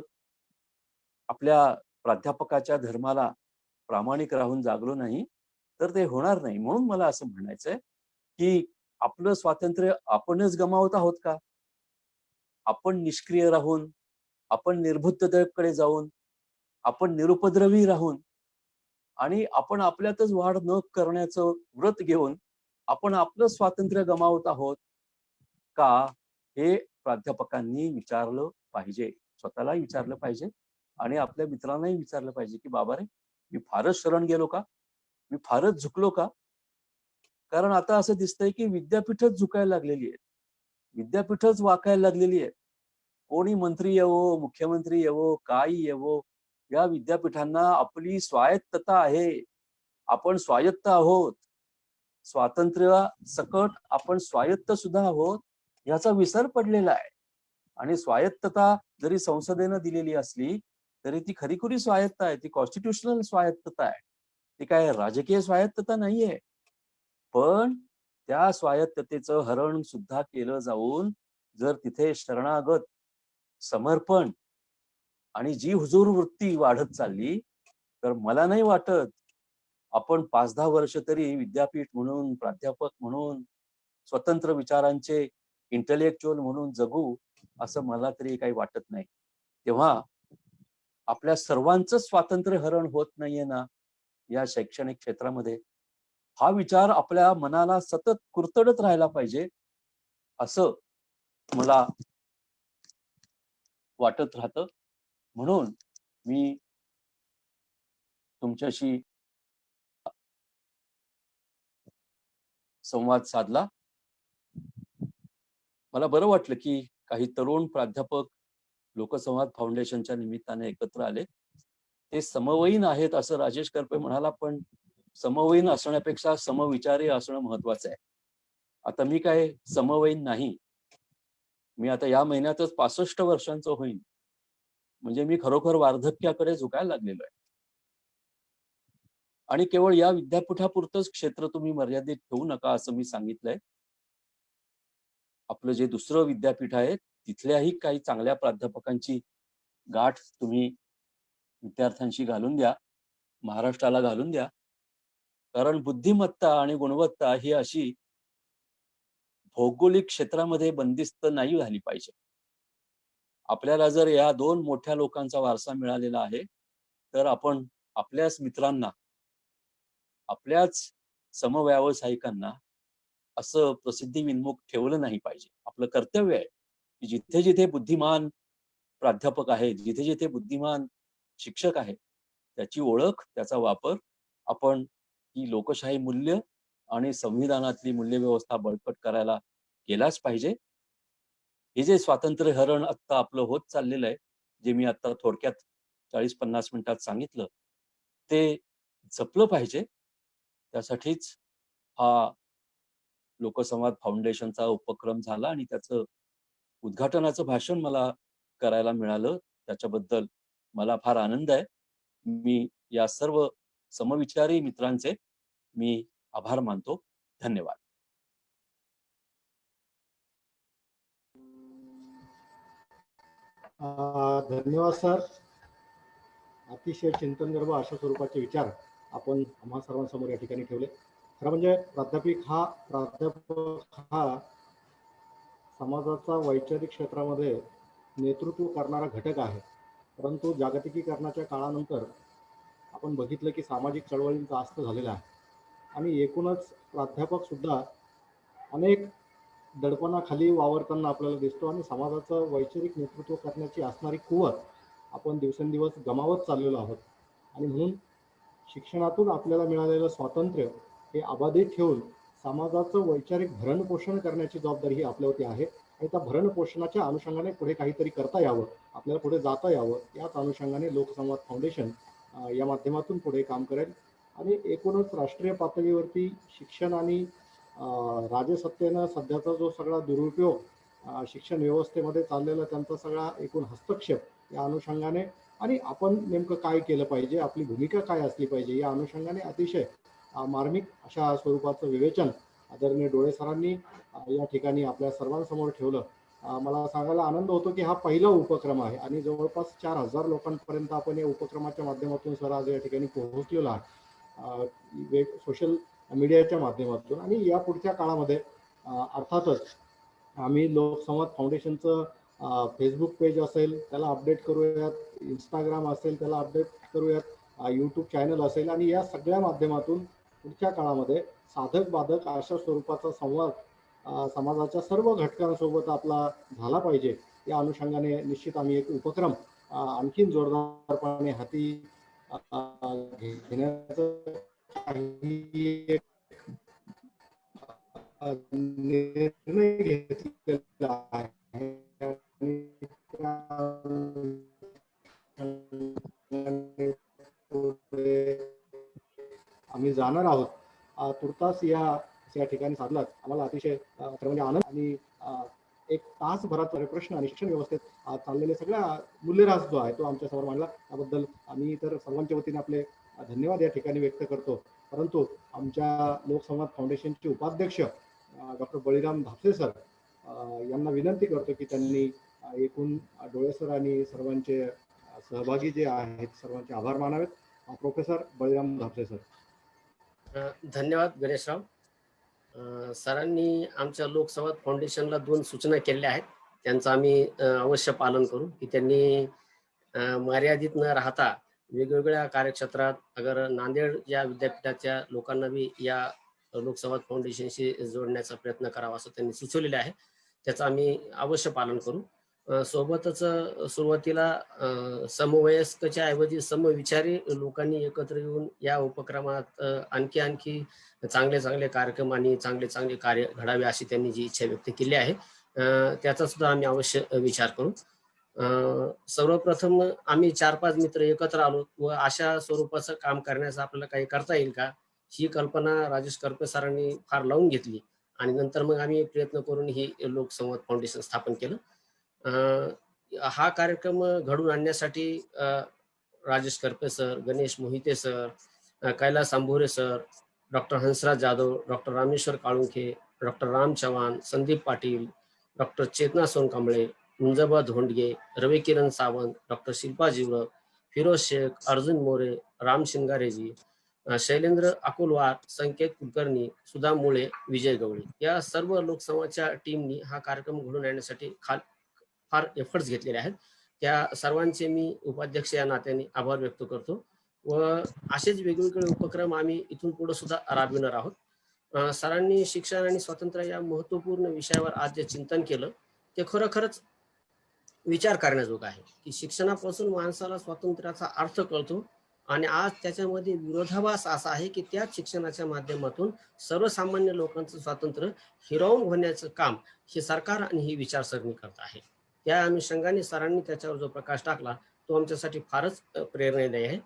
आपल्या प्राध्यापकाच्या धर्माला प्रामाणिक राहून जागलो नाही तर ते होणार नाही. म्हणून मला असं म्हणायचंय की आपलं स्वातंत्र्य आपणच गमावत आहोत का? आपण निष्क्रिय राहून, आपण निर्बुद्धतेकडे जाऊन, आपण निरुपद्रवी राहून आणि आपण आपल्यातच वाढ न करण्याचं व्रत घेऊन आपण आपलं स्वातंत्र्य गमावत आहोत का? हे प्राध्यापकांनी विचारलं पाहिजे, स्वतःलाही विचारलं पाहिजे आणि आपल्या मित्रांनाही विचारलं पाहिजे की बाबा रे, मी फारच शरण गेलो का? मी फारच झुकलो का? कारण आता असं दिसतंय की विद्यापीठच झुकायला लागलेली आहेत, विद्यापीठच वाकायला लागलेली आहेत. कोणी मंत्री येवो, मुख्यमंत्री येवो, काही येवो, या विद्यापीठांना आपली स्वायत्तता आहे. आपण स्वायत्त आहोत. स्वातंत्र्य सकट आपण स्वायत्त सुद्धा आहोत याचा विसर पडलेला आहे. आणि स्वायत्तता जरी संसदेनं दिलेली असली तरी ती खरीखुरी स्वायत्त आहे, ती कॉन्स्टिट्युशनल स्वायत्तता आहे, ती काय राजकीय स्वायत्तता नाहीये. पण त्या स्वायत्ततेचं हरण सुद्धा केलं जाऊन जर तिथे शरणागत, समर्पण आणि जी हुजूर वृत्ती वाढत चालली तर मला नाही वाटत आपण 5-10 वर्ष तरी विद्यापीठ म्हणून, प्राध्यापक म्हणून, स्वतंत्र विचारांचे इंटेलेक्च्युअल म्हणून जगू असं मला तरी काही वाटत नाही. तेव्हा आपल्या सर्वांचं स्वातंत्र्य हरण होत नाहीये ना या शैक्षणिक क्षेत्रामध्ये, हा विचार आपल्या मनाला सतत कुरतडत राहायला पाहिजे असं मला वाटत राहतं. म्हणून मी तुमच्याशी संवाद साधला. मला बरं वाटलं की काही तरुण प्राध्यापक लोकसंवाद फाउंडेशनच्या निमित्ताने एकत्र आले. ते समवयीन आहेत असं राजेश करपे म्हणाला, पण समवयीन असण्यापेक्षा समविचारी असणं महत्वाचं आहे. आता मी काय समवयीन नाही, मी आता या महिन्यातच 65 वर्षांचं होईन. म्हणजे मी खरोखर वार्धक्याकडे झुकायला लागलेलो आहे. आणि केवळ या विद्यापीठापुरतंच क्षेत्र तुम्ही मर्यादित ठेवू नका असं मी सांगितलंय. आपलं जे दुसरं विद्यापीठ आहे तिथल्याही काही चांगल्या प्राध्यापकांची गाठ तुम्ही विद्यार्थ्यांशी घालून द्या, महाराष्ट्राला घालून द्या. कारण बुद्धिमत्ता आणि गुणवत्ता ही अशी भौगोलिक क्षेत्रामध्ये बंदिस्त नाही झाली पाहिजे. आपल्याला जर या 2 मोठ्या लोकांचा वारसा मिळालेला आहे तर आपण आपल्याच मित्रांना, आपल्याच समव्यावसायिकांना असं प्रसिद्धी विन्मुख ठेवलं नाही पाहिजे. आपलं कर्तव्य आहे की जिथे जिथे बुद्धिमान प्राध्यापक आहेत, जिथे जिथे बुद्धिमान शिक्षक आहेत, त्याची ओळख, त्याचा वापर आपण ही लोकशाही मूल्य आणि संविधानातली मूल्यव्यवस्था बळकट करायला केलाच पाहिजे. हे जे स्वातंत्र्य हरण आता आपलं होत चाललेलं आहे, जे मी आता थोडक्यात 40-50 मिनिटात सांगितलं, ते जपलं पाहिजे. त्यासाठीच हा लोकसंवाद फाउंडेशनचा उपक्रम झाला आणि त्याचं उद्घाटनाचं भाषण मला करायला मिळालं. त्याच्याबद्दल मला फार आनंद आहे. मी या सर्व समविचारी मित्रांचे मी आभार मानतो. धन्यवाद. धन्यवाद सर. अतिशय चिंतनगर्भ अशा स्वरूपाचे विचार आपण आम्हा सर्वांसमोर या ठिकाणी ठेवले. खरं म्हणजे प्राध्यापक हा समाजाचा वैचारिक क्षेत्रामध्ये नेतृत्व करणारा घटक आहे. परंतु जागतिकीकरणाच्या काळानंतर आपण बघितलं की सामाजिक चळवळींचा अस्त झालेला आहे आणि एकूणच प्राध्यापक सुद्धा अनेक दडपणाखाली वावरताना आपल्याला दिसतो आणि समाजाचं वैचारिक नेतृत्व करण्याची असणारी कुवत आपण दिवसेंदिवस गमावत चाललेलो आहोत. आणि म्हणून शिक्षणातून आपल्याला मिळालेलं स्वातंत्र्य हे अबाधित ठेवून समाजाचं वैचारिक भरणपोषण करण्याची जबाबदारी ही आपल्यावरती आहे. आणि त्या भरणपोषणाच्या अनुषंगाने पुढे काहीतरी करता यावं, आपल्याला पुढे जाता यावं, याच अनुषंगाने लोकसंवाद फाउंडेशन या माध्यमातून पुढे काम करेल. आणि एकूणच राष्ट्रीय पातळीवरती शिक्षण आणि राजसत्तेनं सध्याचा जो सगळा दुरुपयोग शिक्षण व्यवस्थेमध्ये चाललेला त्यांचा सगळा एकूण हस्तक्षेप या अनुषंगाने आणि आपण नेमकं काय केलं पाहिजे, आपली भूमिका काय असली पाहिजे या अनुषंगाने अतिशय मार्मिक अशा स्वरूपाचं विवेचन आदरणीय डोळे सरांनी या ठिकाणी आपल्या सर्वांसमोर ठेवलं. मला सांगायला आनंद होतो की हा पहिला उपक्रम आहे आणि जवळपास 4,000 लोकांपर्यंत आपण या उपक्रमाच्या माध्यमातून सर आज या ठिकाणी पोहोचलेलो आहे सोशल मीडियाच्या माध्यमातून. आणि या पुढच्या काळामध्ये अर्थातच आम्ही लोकसंवाद फाउंडेशनचं फेसबुक पेज असेल त्याला अपडेट करूयात, इंस्टाग्राम असेल त्याला अपडेट करूयात, यूट्यूब चॅनल असेल आणि या सगळ्या माध्यमातून पुढच्या काळामध्ये साधक बाधक अशा स्वरूपाचा संवाद समाजाच्या सर्व घटकांसोबत आपला झाला पाहिजे. या अनुषंगाने निश्चित आम्ही एक उपक्रम आणखीन जोरदारपणे हाती घेण्याचं निर्णय घेतलेला आहे. आम्ही जाणार आहोत. तुर्तास या ठिकाणी साधलात आम्हाला अतिशय म्हणजे आनंद आणि एक तासभरात प्रश्न आणि शिक्षण व्यवस्थेत चाललेले सगळा मूल्यह्रास जो आहे तो आमच्या समोर मांडला. त्याबद्दल आम्ही तर सर्वांच्या वतीने आपले धन्यवाद या ठिकाणी व्यक्त करतो. परंतु आमच्या लोकसंवाद फाउंडेशनचे उपाध्यक्ष डॉक्टर बळीराम धापसे सर यांना विनंती करतो की त्यांनी एकूण डोळे सर आणि सर्वांचे सहभागी जे आहेत सर्वांचे आभार मानावेत. Professor Baliram Dhapse sir. धन्यवाद गणेशराव. सरांनी आमच्या लोकसंवाद फाउंडेशनला 2 सूचना केलेल्या आहेत. त्यांचं आम्ही अवश्य पालन करू की त्यांनी मर्यादित न राहता वेगवेगळ्या कार्यक्षेत्रात अगर नांदेड या विद्यापीठाच्या लोकांना बी या लोकसंवाद फाउंडेशनशी जोडण्याचा प्रयत्न करावा असं त्यांनी सुचवलेले आहे. त्याचं आम्ही अवश्य पालन करू. सोबतच सुरुवातीला समवयस्कच्या ऐवजी समविचारी लोकांनी एकत्र येऊन या उपक्रमात आणखी चांगले कार्यक्रम आणि चांगले कार्य घडावे अशी त्यांनी जी इच्छा व्यक्त केली आहे त्याचा सुद्धा आम्ही अवश्य विचार करू. सर्वप्रथम आम्ही 4-5 मित्र एकत्र आलो व अशा स्वरूपाचं काम करण्याचं आपल्याला काही करता येईल का ही कल्पना राजेश करपे सरांनी फार लावून घेतली आणि नंतर मग आम्ही प्रयत्न करून ही लोकसंवाद फाउंडेशन स्थापन केलं. हा कार्यक्रम घडून आणण्यासाठी Rajesh Karpe sir, Ganesh Mohite sir, Kailas Ambore sir, doctor Hansraj Jadhav, doctor Rameshwar Kalunkhe, doctor Ram Chavan, Sandeep Patil, doctor Chetna Sonkamble, Munjaba Dhondge, Ravikiran Sawant, doctor Shilpa Jiwal, Firoz Shaikh, Arjun More, Ram Shingareji, Shailendra Akolwar, Sanket Kulkarni, Sudha Mule, Vijay गवळी या सर्व लोकसंवादच्या टीमनी हा कार्यक्रम घडून आणण्यासाठी फार एफर्ट्स घेतलेले आहेत. त्या सर्वांचे मी उपाध्यक्ष या नात्याने आभार व्यक्त करतो व असेच वेगवेगळे उपक्रम आम्ही इथून पुढे सुद्धा राबविणार आहोत. सरांनी शिक्षण आणि स्वातंत्र्य या महत्वपूर्ण विषयावर आज जे चिंतन केलं ते खरोखरच विचार करण्याजोगं आहे की शिक्षणापासून माणसाला स्वातंत्र्याचा अर्थ कळतो आणि आज त्याच्यामध्ये विरोधाभास असा आहे की त्या शिक्षणाच्या माध्यमातून सर्वसामान्य लोकांचं स्वातंत्र्य हिरावून होण्याचं काम हे सरकार आणि ही विचारसरणी करत आहे. त्या अनुषंगाने सरांनी त्याच्यावर जो प्रकाश टाकला तो आमच्यासाठी फारच प्रेरणादायी आहे.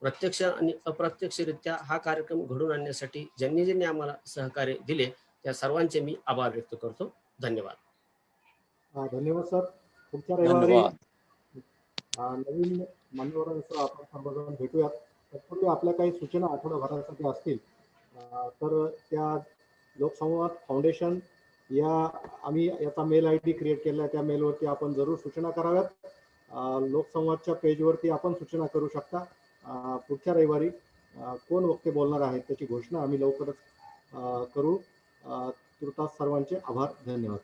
प्रत्यक्ष आणि अप्रत्यक्षरित्या हा कार्यक्रम घडून आणण्यासाठी ज्यांनी आम्हाला सहकार्य दिले त्या सर्वांचे मी आभार व्यक्त करतो. धन्यवाद. धन्यवाद सर. पुढच्या रविवारी नवीन मान्यवरांसह आपण सर्वजण भेटूयात. तत्पूर्वी आपल्या काही सूचना आठवडाभरासाठी असतील तर त्या लोकसंवाद फाउंडेशन आम्ही याचा मेल ID क्रिएट केला आहे. त्या मेलवरती आपण जरूर सूचना कराव्यात. लोकसंवादच्या पेजवरती आपण सूचना करू शकता. पुढच्या रविवारी कोण वक्ते बोलणार आहेत त्याची घोषणा आम्ही लवकरच करू. तुर्तास सर्वांचे आभार. धन्यवाद.